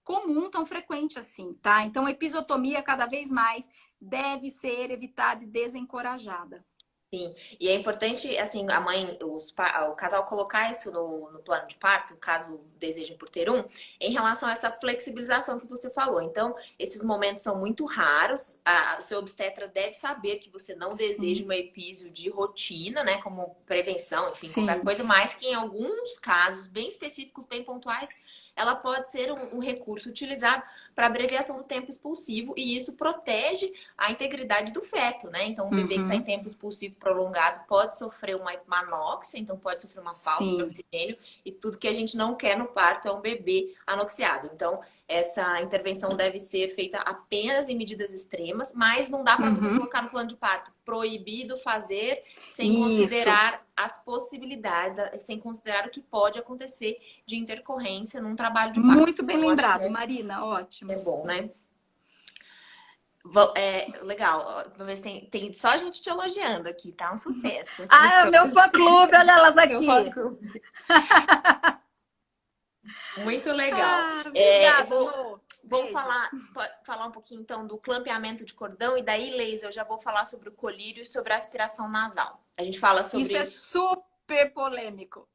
comum, tão frequente assim, tá? Então, a episiotomia, cada vez mais, deve ser evitada e desencorajada. Sim, e é importante, assim, a mãe, o casal colocar isso no plano de parto, caso desejem por ter um, em relação a essa flexibilização que você falou. Então, esses momentos são muito raros, o seu obstetra deve saber que você não deseja Sim, uma epísio de rotina, né, como prevenção, enfim, qualquer sim. coisa, mas que em alguns casos bem específicos, bem pontuais, ela pode ser um recurso utilizado para abreviação do tempo expulsivo, e isso protege a integridade do feto, né? Então, um bebê que está em Uhum, tempo expulsivo prolongado pode sofrer uma anóxia, então pode sofrer uma falta de sim. oxigênio, e tudo que a gente não quer no parto é um bebê anoxiado. Então, essa intervenção deve ser feita apenas em medidas extremas, mas não dá para você Uhum. colocar no plano de parto proibido fazer sem Isso. considerar as possibilidades, sem considerar o que pode acontecer de intercorrência num trabalho de parto. Muito bem Então, eu acho que lembrado, Marina. é Ótimo. bom, né? Legal. Vamos ver se tem só gente te elogiando aqui, tá? Um sucesso esse Ah, é o meu programa. fã-clube, olha elas Meu fã aqui. clube. Muito legal. Ah, Eu obrigada, vou, Lô. vou Beijo. falar um pouquinho então do clampeamento de cordão e daí, Leisa, eu já vou falar sobre o colírio e sobre a aspiração nasal. A gente fala Isso é sobre super polêmico.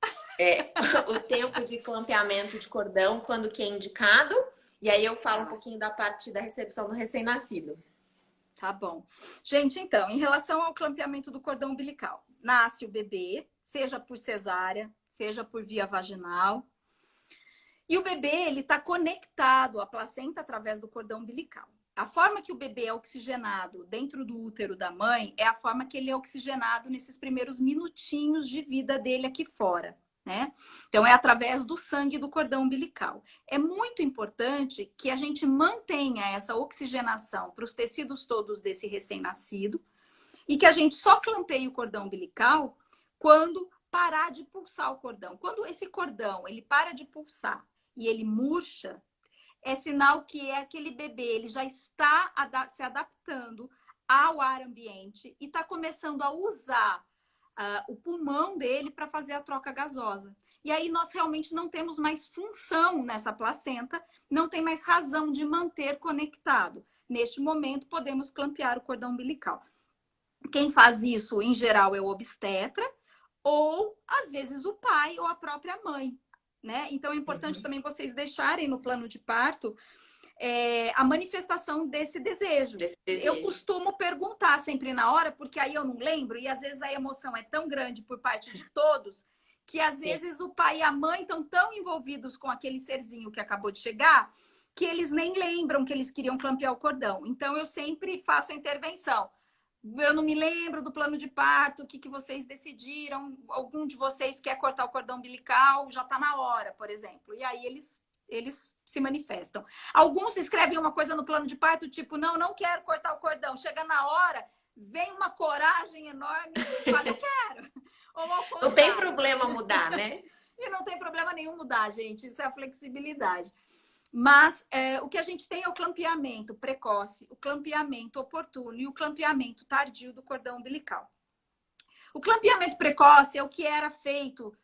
o tempo de clampeamento de cordão, quando que é indicado, e aí eu falo um Tá, pouquinho da parte da recepção do recém-nascido. tá bom. Gente, então, em relação ao clampeamento do cordão umbilical, nasce o bebê, seja por cesárea, seja por via vaginal, e o bebê, ele está conectado à placenta através do cordão umbilical. A forma que o bebê é oxigenado dentro do útero da mãe é a forma que ele é oxigenado nesses primeiros minutinhos de vida dele aqui fora, né? Então, é através do sangue do cordão umbilical. É muito importante que a gente mantenha essa oxigenação para os tecidos todos desse recém-nascido e que a gente só clampeie o cordão umbilical quando parar de pulsar o cordão. Quando esse cordão ele para de pulsar e ele murcha, é sinal que é aquele bebê, ele já está se adaptando ao ar ambiente e está começando a usar o pulmão dele para fazer a troca gasosa. E aí nós realmente não temos mais função nessa placenta, não tem mais razão de manter conectado. Neste momento, podemos clampear o cordão umbilical. Quem faz isso, em geral, é o obstetra, ou às vezes o pai ou a própria mãe, né? Então é importante Uhum. também vocês deixarem no plano de parto a manifestação desse desejo. Desse Eu desejo. costumo perguntar sempre na hora, porque aí eu não lembro, e às vezes a emoção é tão grande por parte de todos, que às Sim. vezes o pai e a mãe estão tão envolvidos com aquele serzinho que acabou de chegar, que eles nem lembram que eles queriam clampear o cordão. Então eu sempre faço a intervenção. Eu não me lembro do plano de parto, o que vocês decidiram, algum de vocês quer cortar o cordão umbilical, já está na hora, por exemplo. E aí eles se manifestam. Alguns escrevem uma coisa no plano de parto, tipo, não quero cortar o cordão. Chega na hora, vem uma coragem enorme e fala, eu quero. Ou ao Não tem contrário. problema mudar, né? E não tem problema nenhum mudar, gente. Isso é a flexibilidade. Mas o que a gente tem é o clampeamento precoce, o clampeamento oportuno e o clampeamento tardio do cordão umbilical. O clampeamento precoce é o que era feito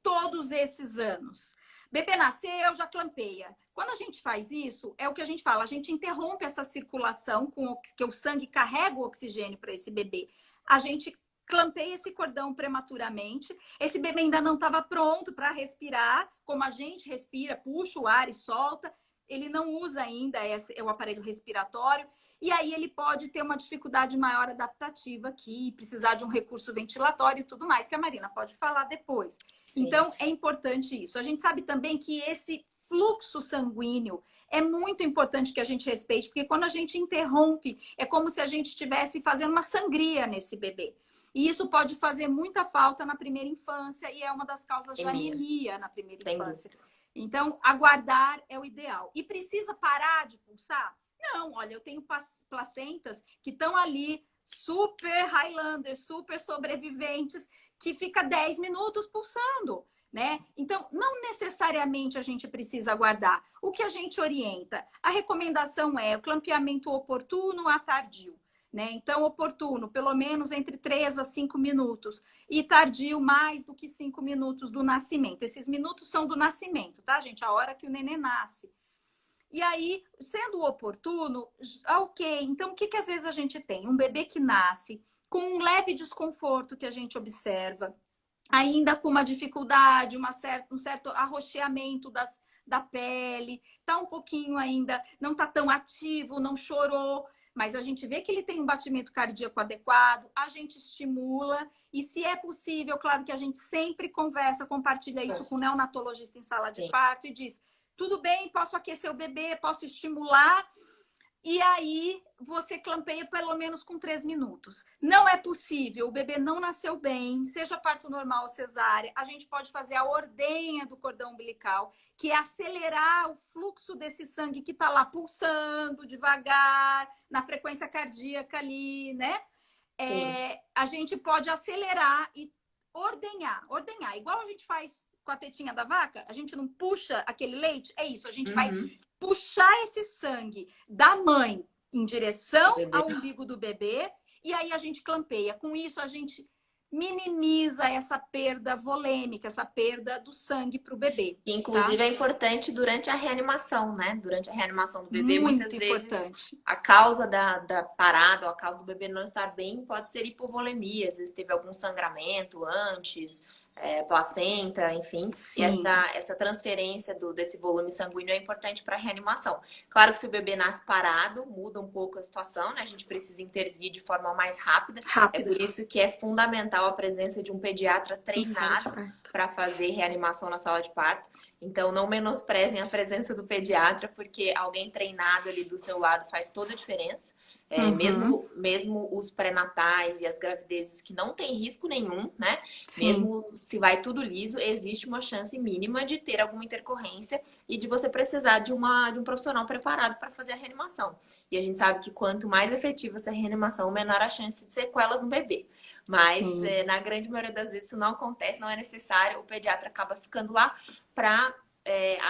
todos esses anos. Bebê nasceu, já clampeia. Quando a gente faz isso, é o que a gente fala, a gente interrompe essa circulação que o sangue carrega o oxigênio para esse bebê. A gente clampeia esse cordão prematuramente. Esse bebê ainda não estava pronto para respirar, como a gente respira, puxa o ar e solta. Ele não usa ainda o aparelho respiratório. E aí ele pode ter uma dificuldade maior adaptativa aqui, precisar de um recurso ventilatório e tudo mais, que a Marina pode falar depois. Sim. Então, é importante isso. A gente sabe também que esse fluxo sanguíneo é muito importante que a gente respeite, porque quando a gente interrompe, é como se a gente estivesse fazendo uma sangria nesse bebê. E isso pode fazer muita falta na primeira infância e é uma das causas de anemia na primeira infância. Então, aguardar é o ideal. E precisa parar de pulsar? Não, olha, eu tenho placentas que estão ali, super Highlander, super sobreviventes, que fica 10 minutos pulsando, né? Então, não necessariamente a gente precisa aguardar. O que a gente orienta? A recomendação é o clampeamento oportuno a tardio, né? Então, oportuno, pelo menos entre 3 a 5 minutos. E tardio, mais do que 5 minutos do nascimento. Esses minutos são do nascimento, tá, gente? A hora que o nenê nasce. E aí, sendo oportuno, ok. Então, o que às vezes a gente tem? Um bebê que nasce com um leve desconforto que a gente observa, ainda com uma dificuldade, um certo arroxeamento da pele, tá um pouquinho ainda, não tá tão ativo, não chorou, mas a gente vê que ele tem um batimento cardíaco adequado, a gente estimula, e se é possível, claro que a gente sempre conversa, compartilha isso com o neonatologista em sala de parto e diz: tudo bem, posso aquecer o bebê, posso estimular. E aí, você clampeia pelo menos com 3 minutos. Não é possível, o bebê não nasceu bem, seja parto normal ou cesárea, a gente pode fazer a ordenha do cordão umbilical, que é acelerar o fluxo desse sangue que está lá pulsando devagar, na frequência cardíaca ali, né? A gente pode acelerar e ordenhar, igual a gente faz com a tetinha da vaca, a gente não puxa aquele leite, é isso, a gente vai puxar esse sangue da mãe em direção ao umbigo do bebê e aí a gente clampeia. Com isso, a gente minimiza essa perda volêmica, essa perda do sangue para o bebê. Inclusive, é importante durante a reanimação, né? Durante a reanimação do bebê, muito muitas importante. Vezes a causa da parada, ou a causa do bebê não estar bem, pode ser hipovolemia. Às vezes teve algum sangramento antes, placenta, enfim. Sim. E essa transferência desse volume sanguíneo é importante para a reanimação. Claro que se o bebê nasce parado, muda um pouco a situação, né? A gente precisa intervir de forma mais rápida. É por isso que é fundamental a presença de um pediatra treinado para fazer reanimação na sala de parto. Então, não menosprezem a presença do pediatra, porque alguém treinado ali do seu lado faz toda a diferença. Mesmo os pré-natais e as gravidezes que não tem risco nenhum, né? Sim. Mesmo se vai tudo liso, existe uma chance mínima de ter alguma intercorrência e de você precisar de um profissional preparado para fazer a reanimação. E a gente sabe que quanto mais efetiva essa reanimação, menor a chance de sequelas no bebê. Mas na grande maioria das vezes isso não acontece, não é necessário, o pediatra acaba ficando lá para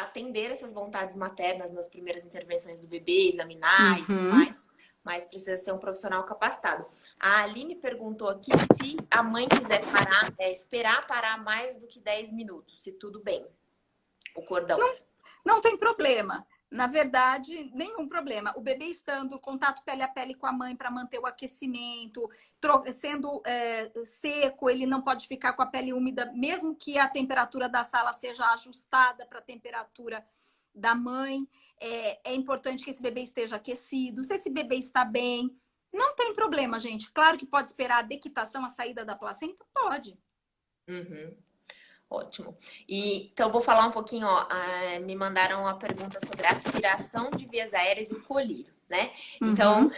atender essas vontades maternas nas primeiras intervenções do bebê, examinar e tudo mais. Mas precisa ser um profissional capacitado. A Aline perguntou aqui se a mãe quiser parar, esperar parar mais do que 10 minutos, se tudo bem. O cordão. Não tem problema. Na verdade, nenhum problema. O bebê estando em contato pele a pele com a mãe para manter o aquecimento, sendo seco, ele não pode ficar com a pele úmida, mesmo que a temperatura da sala seja ajustada para a temperatura da mãe. É importante que esse bebê esteja aquecido. Se esse bebê está bem, não tem problema, gente. Claro que pode esperar a dequitação, a saída da placenta? Pode. Ótimo. Então, eu vou falar um pouquinho, me mandaram uma pergunta sobre aspiração de vias aéreas e colírio, né? Então,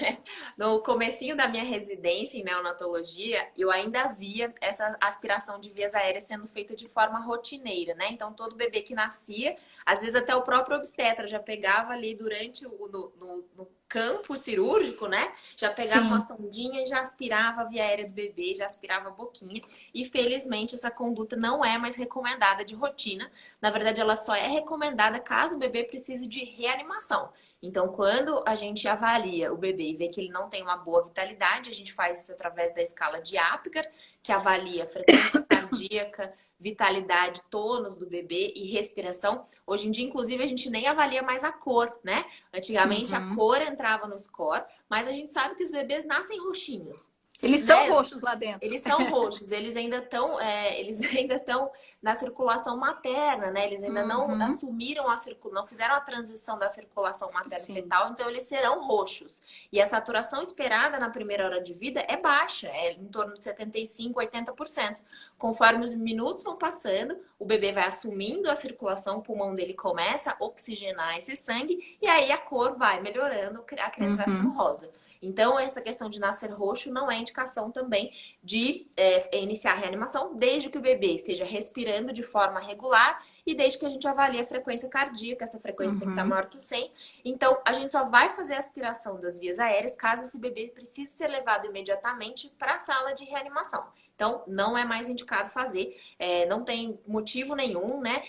no comecinho da minha residência em neonatologia, eu ainda via essa aspiração de vias aéreas sendo feita de forma rotineira, né? Então, todo bebê que nascia, às vezes até o próprio obstetra já pegava ali durante no campo cirúrgico, né? Já pegava uma sondinha e já aspirava a via aérea do bebê, já aspirava a boquinha. E felizmente essa conduta não é mais recomendada de rotina. Na verdade, ela só é recomendada caso o bebê precise de reanimação. Então, quando a gente avalia o bebê e vê que ele não tem uma boa vitalidade, a gente faz isso através da escala de Apgar, que avalia a frequência cardíaca vitalidade, tônus do bebê e respiração. Hoje em dia, inclusive, a gente nem avalia mais a cor, né? Antigamente a cor entrava no score, mas a gente sabe que os bebês nascem roxinhos. Eles são roxos lá dentro. Eles são roxos, eles ainda estão na circulação materna, né? Eles ainda não assumiram não fizeram a transição da circulação materno-fetal, então eles serão roxos. E a saturação esperada na primeira hora de vida é baixa, é em torno de 75, 80%. Conforme os minutos vão passando, o bebê vai assumindo a circulação, o pulmão dele começa a oxigenar esse sangue, e aí a cor vai melhorando, a criança vai ficando rosa. Então, essa questão de nascer roxo não é indicação também de iniciar a reanimação, desde que o bebê esteja respirando de forma regular e desde que a gente avalie a frequência cardíaca. Essa frequência tem que estar maior que 100. Então, a gente só vai fazer a aspiração das vias aéreas caso esse bebê precise ser levado imediatamente para a sala de reanimação. Então, não é mais indicado fazer, não tem motivo nenhum, né?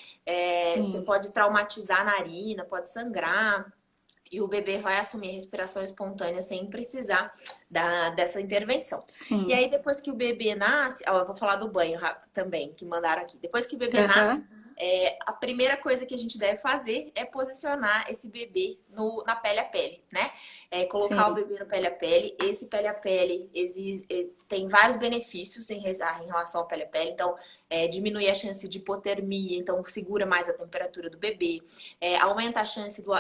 Você pode traumatizar a narina, pode sangrar. E o bebê vai assumir a respiração espontânea sem precisar dessa intervenção. Sim. E aí, depois que o bebê nasce... eu vou falar do banho também, que mandaram aqui. Depois que o bebê nasce, a primeira coisa que a gente deve fazer é posicionar esse bebê na pele a pele, né? Colocar o bebê no pele a pele. Esse pele a pele tem vários benefícios em relação ao pele a pele. Então, diminui a chance de hipotermia, então segura mais a temperatura do bebê. Aumenta a chance do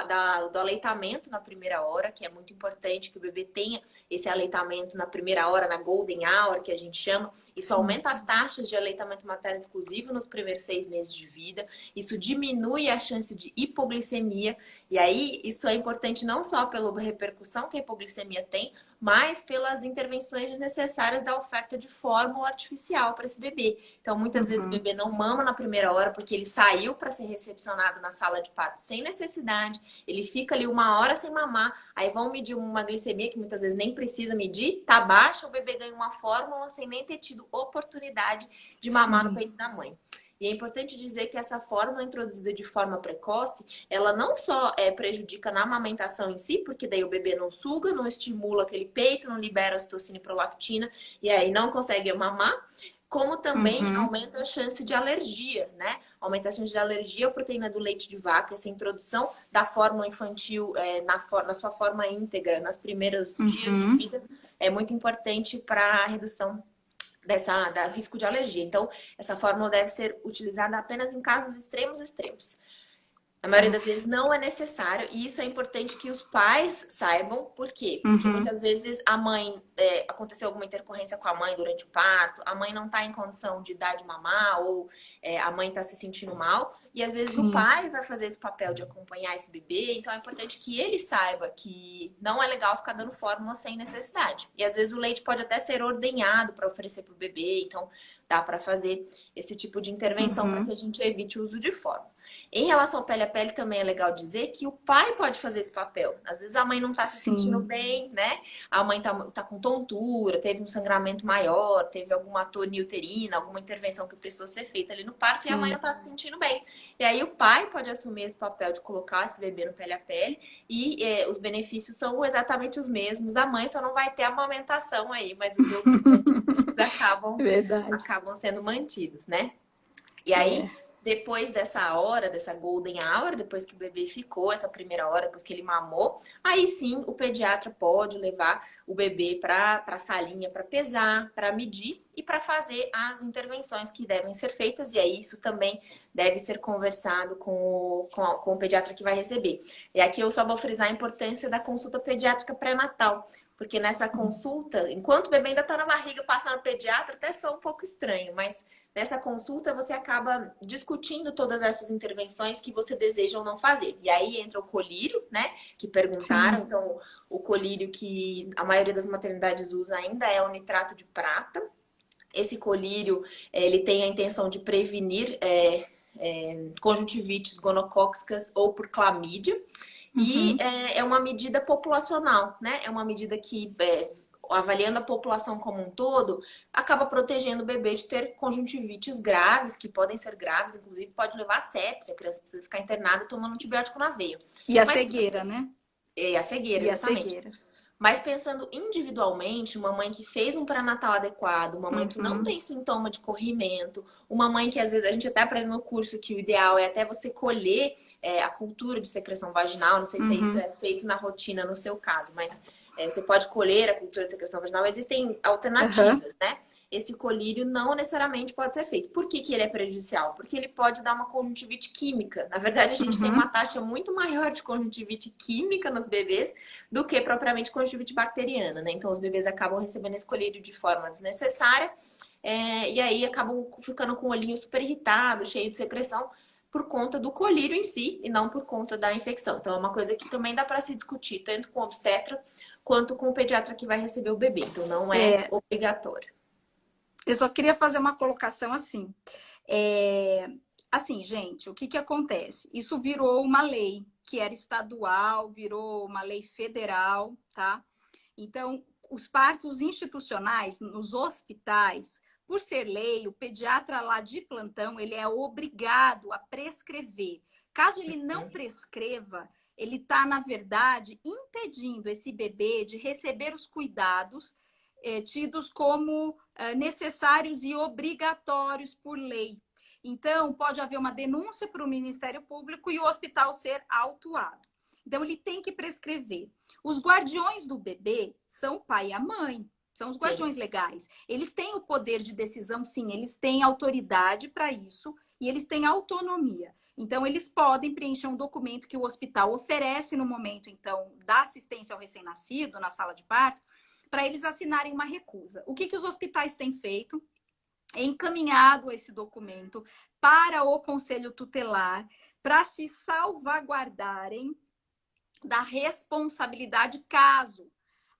aleitamento na primeira hora, que é muito importante que o bebê tenha esse aleitamento na primeira hora, na golden hour, que a gente chama. Isso aumenta as taxas de aleitamento materno exclusivo nos primeiros 6 meses de vida. Isso diminui a chance de hipoglicemia. E aí, isso é importante não só pela repercussão que a hipoglicemia tem, mas pelas intervenções desnecessárias da oferta de fórmula artificial para esse bebê. Então, muitas vezes o bebê não mama na primeira hora porque ele saiu para ser recepcionado na sala de parto sem necessidade. Ele fica ali 1 hora sem mamar. Aí vão medir uma glicemia que muitas vezes nem precisa medir. Tá baixa, o bebê ganha uma fórmula sem nem ter tido oportunidade de mamar no peito da mãe. E é importante dizer que essa fórmula introduzida de forma precoce, ela não só prejudica na amamentação em si, porque daí o bebê não suga, não estimula aquele peito, não libera ocitocina e prolactina, e aí não consegue mamar, como também aumenta a chance de alergia, né? Aumenta a chance de alergia à proteína do leite de vaca, essa introdução da fórmula infantil na sua forma íntegra, nos primeiros dias de vida, é muito importante para a redução do risco de alergia. Então, essa fórmula deve ser utilizada apenas em casos extremos. A maioria das vezes não é necessário, e isso é importante que os pais saibam. Por quê? Porque muitas vezes a mãe, aconteceu alguma intercorrência com a mãe durante o parto, a mãe não está em condição de dar de mamar, ou a mãe está se sentindo mal, e às vezes o pai vai fazer esse papel de acompanhar esse bebê, então é importante que ele saiba que não é legal ficar dando fórmula sem necessidade. E às vezes o leite pode até ser ordenhado para oferecer para o bebê, então dá para fazer esse tipo de intervenção para que a gente evite o uso de fórmula. Em relação ao pele a pele, também é legal dizer que o pai pode fazer esse papel. Às vezes a mãe não tá se sentindo bem, né? A mãe tá com tontura, teve um sangramento maior, teve alguma atonia uterina, alguma intervenção que precisou ser feita ali no parto, e a mãe não tá se sentindo bem. E aí o pai pode assumir esse papel de colocar esse bebê no pele a pele, e os benefícios são exatamente os mesmos da mãe, só não vai ter amamentação aí, mas os outros benefícios acabam sendo mantidos, né? E aí... Depois dessa hora, dessa golden hour, depois que o bebê ficou, essa primeira hora, depois que ele mamou, aí sim o pediatra pode levar o bebê para a salinha para pesar, para medir e para fazer as intervenções que devem ser feitas. E aí isso também deve ser conversado com o pediatra que vai receber. E aqui eu só vou frisar a importância da consulta pediátrica pré-natal. Porque nessa consulta, enquanto o bebê ainda está na barriga, passar no pediatra, até só um pouco estranho, mas nessa consulta você acaba discutindo todas essas intervenções que você deseja ou não fazer. E aí entra o colírio, né, que perguntaram. Então, o colírio que a maioria das maternidades usa ainda é o nitrato de prata. Esse colírio, ele tem a intenção de prevenir conjuntivites gonocócicas ou por clamídia. E é uma medida populacional, né? É uma medida que, avaliando a população como um todo, acaba protegendo o bebê de ter conjuntivites graves, que podem ser graves, inclusive pode levar a sepsia, a criança precisa ficar internada tomando antibiótico na veia. E a cegueira, né? E a cegueira, exatamente. Mas pensando individualmente, uma mãe que fez um pré-natal adequado, uma mãe que não Uhum, tem sintoma de corrimento, uma mãe que às vezes a gente até aprende no curso que o ideal é até você colher a cultura de secreção vaginal. Não sei se isso uhum, é feito na rotina no seu caso, mas você pode colher a cultura de secreção vaginal. Existem aham, alternativas, né? Esse colírio não necessariamente pode ser feito. Por que que ele é prejudicial? Porque ele pode dar uma conjuntivite química. Na verdade, a gente tem uma uhum. taxa muito maior de conjuntivite química nos bebês do que propriamente conjuntivite bacteriana, né? Então, os bebês acabam recebendo esse colírio de forma desnecessária, e aí acabam ficando com o olhinho super irritado, cheio de secreção, por conta do colírio em si e não por conta da infecção. Então, é uma coisa que também dá para se discutir, tanto com o obstetra quanto com o pediatra que vai receber o bebê. Então, não é É, obrigatório. eu só queria fazer uma colocação assim. É, assim, gente, o que que acontece? Isso virou uma lei que era estadual, virou uma lei federal, tá? Então, os partos institucionais nos hospitais, por ser lei, o pediatra lá de plantão, ele é obrigado a prescrever. Caso ele não prescreva, ele está, na verdade, impedindo esse bebê de receber os cuidados tidos como necessários e obrigatórios por lei. Então, pode haver uma denúncia para o Ministério Público e o hospital ser autuado. Então, ele tem que prescrever. Os guardiões do bebê são o pai e a mãe, são os Sim. guardiões legais. Eles têm o poder de decisão, sim, eles têm autoridade para isso e eles têm autonomia. Então, eles podem preencher um documento que o hospital oferece no momento, então, da assistência ao recém-nascido, na sala de parto, para eles assinarem uma recusa. O que, que os hospitais têm feito? Encaminhado esse documento para o conselho tutelar para se salvaguardarem da responsabilidade caso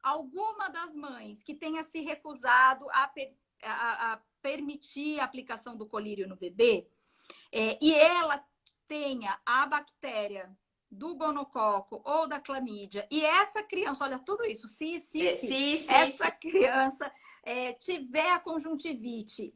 alguma das mães que tenha se recusado a permitir a aplicação do colírio no bebê e ela tenha a bactéria do gonococo ou da clamídia, e essa criança, olha tudo isso, se Sim, sim, essa sim. criança tiver a conjuntivite,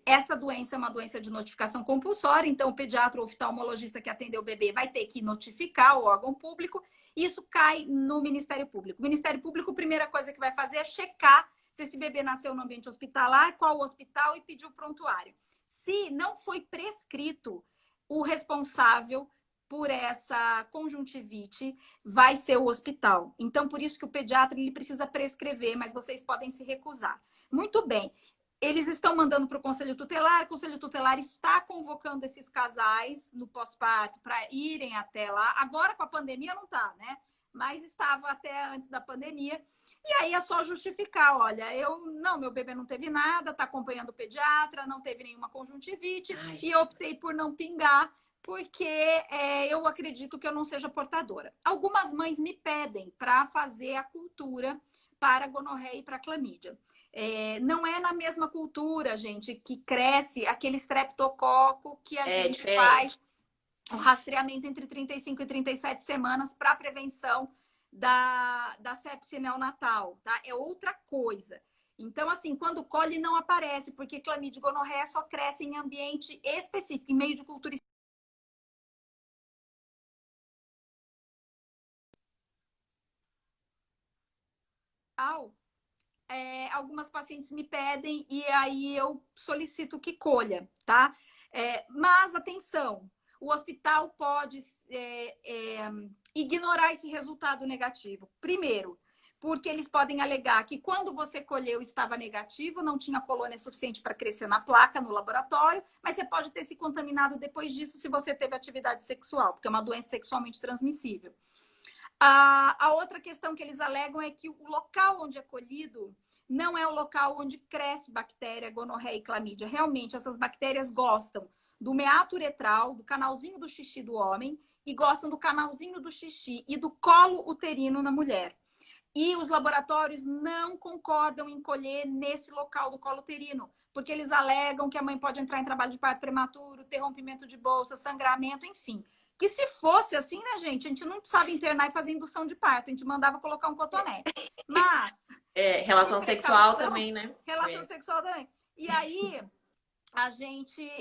essa doença é uma doença de notificação compulsória, então o pediatra ou oftalmologista que atendeu o bebê vai ter que notificar o órgão público, e isso cai no Ministério Público. O Ministério Público, a primeira coisa que vai fazer é checar se esse bebê nasceu no ambiente hospitalar, qual o hospital e pedir o prontuário. Se não foi prescrito, o responsável por essa conjuntivite vai ser o hospital. Então, por isso que o pediatra ele precisa prescrever, mas vocês podem se recusar. Muito bem. Eles estão mandando para o Conselho Tutelar está convocando esses casais no pós-parto para irem até lá. Agora, com a pandemia, não está, né? Mas estava até antes da pandemia. E aí é só justificar: olha, meu bebê não teve nada, está acompanhando o pediatra, não teve nenhuma conjuntivite, Ai, e optei por não pingar, porque eu acredito que eu não seja portadora. Algumas mães me pedem para fazer a cultura para gonorreia e para clamídia. Não é na mesma cultura, gente, que cresce aquele streptococo que a é gente diferente. faz o rastreamento entre 35 e 37 semanas para prevenção da sepse neonatal, tá? É outra coisa. Então, assim, quando colhe não aparece, porque clamídia e gonorreia só cresce em ambiente específico, em meio de cultura especial. Algumas pacientes me pedem e aí eu solicito que colha, tá? Mas atenção, o hospital pode ignorar esse resultado negativo. Primeiro, porque eles podem alegar que quando você colheu estava negativo, não tinha colônia suficiente para crescer na placa no laboratório, mas você pode ter se contaminado depois disso se você teve atividade sexual, porque é uma doença sexualmente transmissível. A outra questão que eles alegam é que o local onde é colhido não é o local onde cresce bactéria, gonorreia e clamídia. Realmente, essas bactérias gostam do meato uretral, do canalzinho do xixi do homem, e gostam do canalzinho do xixi e do colo uterino na mulher. E os laboratórios não concordam em colher nesse local do colo uterino, porque eles alegam que a mãe pode entrar em trabalho de parto prematuro, ter rompimento de bolsa, sangramento, enfim. Que se fosse assim, né, gente? A gente não precisava internar e fazer indução de parto, a gente mandava colocar um cotonete. Mas, por Relação sexual precaução, também, né? relação sexual também. E aí,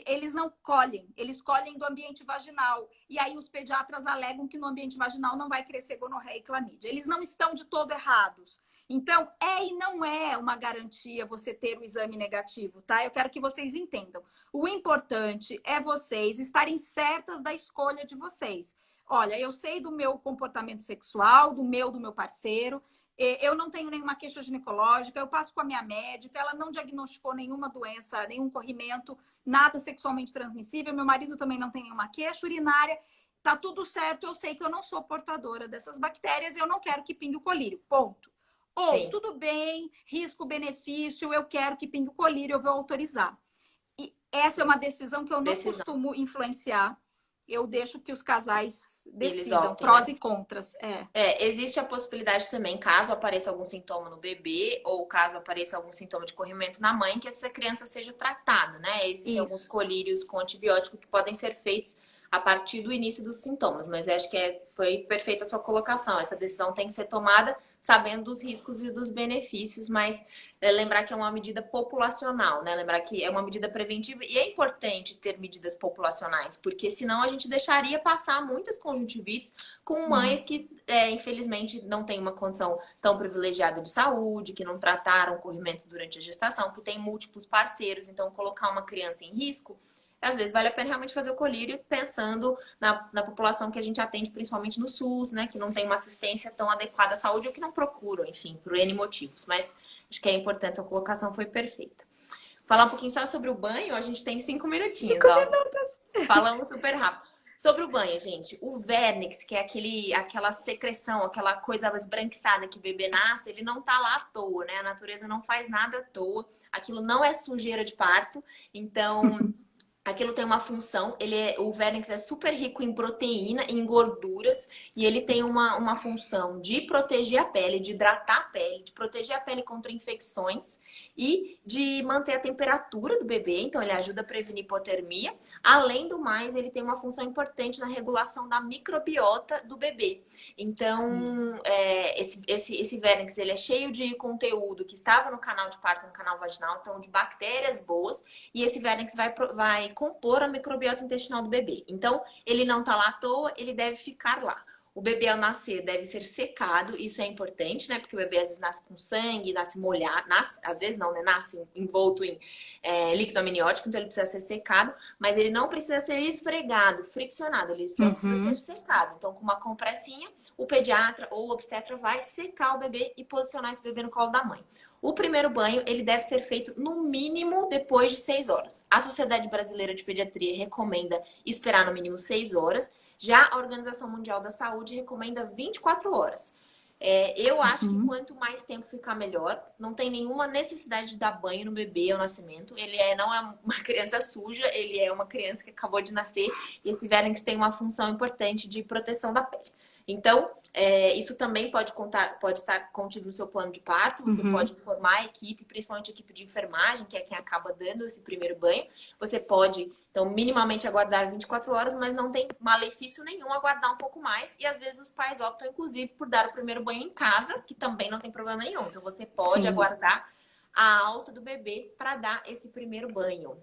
eles não colhem, eles colhem do ambiente vaginal. E aí os pediatras alegam que no ambiente vaginal não vai crescer gonorreia e clamídia. Eles não estão de todo errados. Então, e não é uma garantia você ter o exame negativo, tá? Eu quero que vocês entendam. O importante é vocês estarem certas da escolha de vocês. Olha, eu sei do meu comportamento sexual, do meu parceiro. Eu não tenho nenhuma queixa ginecológica, eu passo com a minha médica, ela não diagnosticou nenhuma doença, nenhum corrimento, nada sexualmente transmissível. Meu marido também não tem nenhuma queixa urinária. Tá tudo certo, eu sei que eu não sou portadora dessas bactérias e eu não quero que pingue o colírio. Ponto. Ou, Sim. tudo bem, risco-benefício, eu quero que pingue o colírio, eu vou autorizar. E essa é uma decisão que eu não Decisão. costumo influenciar. Eu deixo que os casais Eles decidam, optem, né? prós e contras. Existe a possibilidade também, caso apareça algum sintoma no bebê ou caso apareça algum sintoma de corrimento na mãe, que essa criança seja tratada, né? Existem alguns Isso. colírios com antibiótico que podem ser feitos a partir do início dos sintomas, mas acho que foi perfeita a sua colocação. Essa decisão tem que ser tomada sabendo dos riscos e dos benefícios, mas lembrar que é uma medida populacional, né? Lembrar que é uma medida preventiva e é importante ter medidas populacionais, porque senão a gente deixaria passar muitas conjuntivites com mães que, infelizmente, não têm uma condição tão privilegiada de saúde, que não trataram o corrimento durante a gestação, que tem múltiplos parceiros. Então, colocar uma criança em risco, às vezes vale a pena realmente fazer o colírio pensando na população que a gente atende, principalmente no SUS, né? Que não tem uma assistência tão adequada à saúde ou que não procuram, enfim, por N motivos. Mas acho que é importante, sua colocação foi perfeita. Falar um pouquinho só sobre o banho, a gente tem 5 minutinhos, 5 minutos. Falamos super rápido. Sobre o banho, gente, o vernix, que é aquela secreção, aquela coisa esbranquiçada que o bebê nasce, ele não tá lá à toa, né? A natureza não faz nada à toa. Aquilo não é sujeira de parto. Então, aquilo tem uma função, o vernix é super rico em proteína, em gorduras, e ele tem uma função de proteger a pele, de hidratar a pele, de proteger a pele contra infecções e de manter a temperatura do bebê, então ele ajuda a prevenir hipotermia. Além do mais, ele tem uma função importante na regulação da microbiota do bebê. Então, esse vernix, ele é cheio de conteúdo que estava no canal de parto, no canal vaginal, então de bactérias boas, e esse vernix vai compor a microbiota intestinal do bebê. Então, ele não tá lá à toa, ele deve ficar lá. O bebê ao nascer deve ser secado, isso é importante, né? Porque o bebê às vezes nasce com sangue, nasce molhado, às vezes não, né? Nasce envolto em líquido amniótico, então ele precisa ser secado, mas ele não precisa ser esfregado, friccionado, ele só precisa ser secado. Então, com uma compressinha, o pediatra ou o obstetra vai secar o bebê e posicionar esse bebê no colo da mãe. O primeiro banho, ele deve ser feito no mínimo depois de 6 horas. A Sociedade Brasileira de Pediatria recomenda esperar no mínimo 6 horas. Já a Organização Mundial da Saúde recomenda 24 horas. Eu acho que quanto mais tempo ficar melhor. Não tem nenhuma necessidade de dar banho no bebê ao nascimento. Ele não é uma criança suja, ele é uma criança que acabou de nascer. E esse vernix tem uma função importante de proteção da pele. Então, isso também pode estar contido no seu plano de parto. Você pode informar a equipe, principalmente a equipe de enfermagem, que é quem acaba dando esse primeiro banho. Você pode, então, minimamente aguardar 24 horas, mas não tem malefício nenhum aguardar um pouco mais. E às vezes os pais optam, inclusive, por dar o primeiro banho em casa, que também não tem problema nenhum. Então, você pode aguardar a alta do bebê para dar esse primeiro banho.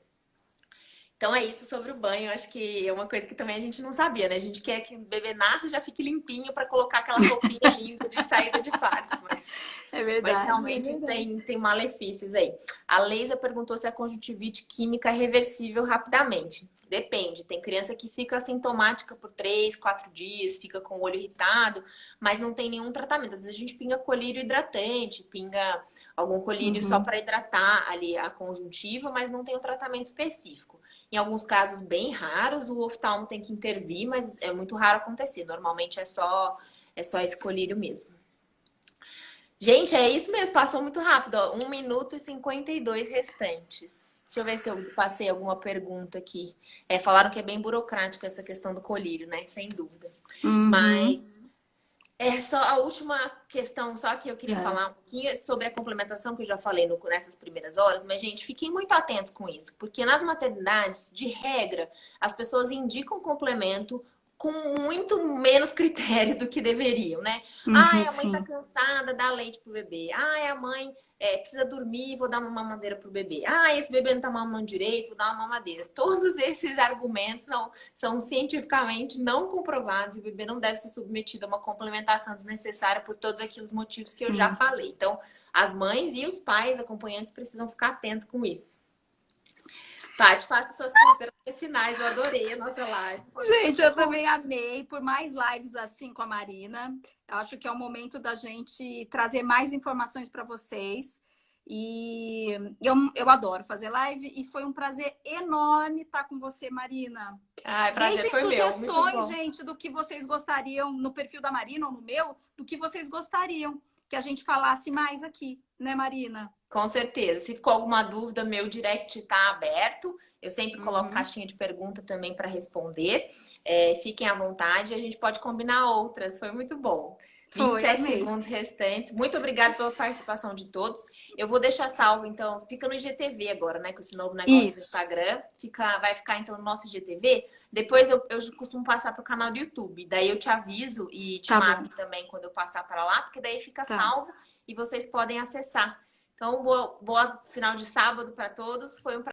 Então é isso sobre o banho. Acho que é uma coisa que também a gente não sabia, né? A gente quer que o bebê nasça e já fique limpinho para colocar aquela roupinha linda de saída de parto. Mas realmente tem malefícios aí. A Leisa perguntou se a conjuntivite química é reversível rapidamente. Depende. Tem criança que fica assintomática por 3, 4 dias, fica com o olho irritado, mas não tem nenhum tratamento. Às vezes a gente pinga colírio hidratante, pinga algum colírio só para hidratar ali a conjuntiva, mas não tem um tratamento específico. Em alguns casos bem raros, o oftalmo tem que intervir, mas é muito raro acontecer. Normalmente é só esse colírio mesmo. Gente, é isso mesmo, passou muito rápido, ó. 1 minuto e 52 restantes. Deixa eu ver se eu passei alguma pergunta aqui. Falaram que é bem burocrática essa questão do colírio, né? Sem dúvida. Mas só a última questão, só que eu queria falar um pouquinho sobre a complementação que eu já falei nessas primeiras horas, mas, gente, fiquem muito atentos com isso, porque nas maternidades, de regra, as pessoas indicam complemento com muito menos critério do que deveriam, né? Uhum, Ai, a mãe tá sim. cansada, dá leite pro bebê. Ai, a mãe precisa dormir, vou dar uma mamadeira pro bebê. Ah, esse bebê não tá mamando direito, vou dar uma mamadeira. Todos esses argumentos são cientificamente não comprovados e o bebê não deve ser submetido a uma complementação desnecessária por todos aqueles motivos que eu já Sim. falei. Então, as mães e os pais acompanhantes precisam ficar atentos com isso. Paty, faça suas considerações finais. Eu adorei a nossa live. Gente, eu também amei por mais lives assim com a Marina. Acho que é o momento da gente trazer mais informações para vocês. E eu adoro fazer live e foi um prazer enorme estar com você, Marina. Ai, prazer Deixem foi meu. Muito sugestões, bom. gente, do que vocês gostariam no perfil da Marina ou no meu, do que vocês gostariam que a gente falasse mais aqui, né, Marina? Com certeza. Se ficou alguma dúvida, meu direct está aberto. Eu sempre coloco Uhum. caixinha de pergunta também para responder. Fiquem à vontade, a gente pode combinar outras. Foi muito bom. Vinte e Foi, sete amei. segundos restantes. Muito obrigada pela participação de todos. Eu vou deixar salvo, então, fica no IGTV agora, né? Com esse novo negócio do Isso, Instagram. Vai ficar, então, no nosso IGTV. Depois eu costumo passar para o canal do YouTube. Daí eu te aviso e te tá bom. marco também quando eu passar para lá, porque daí fica Tá. salvo e vocês podem acessar. Então, boa final de sábado para todos. Foi um prazer.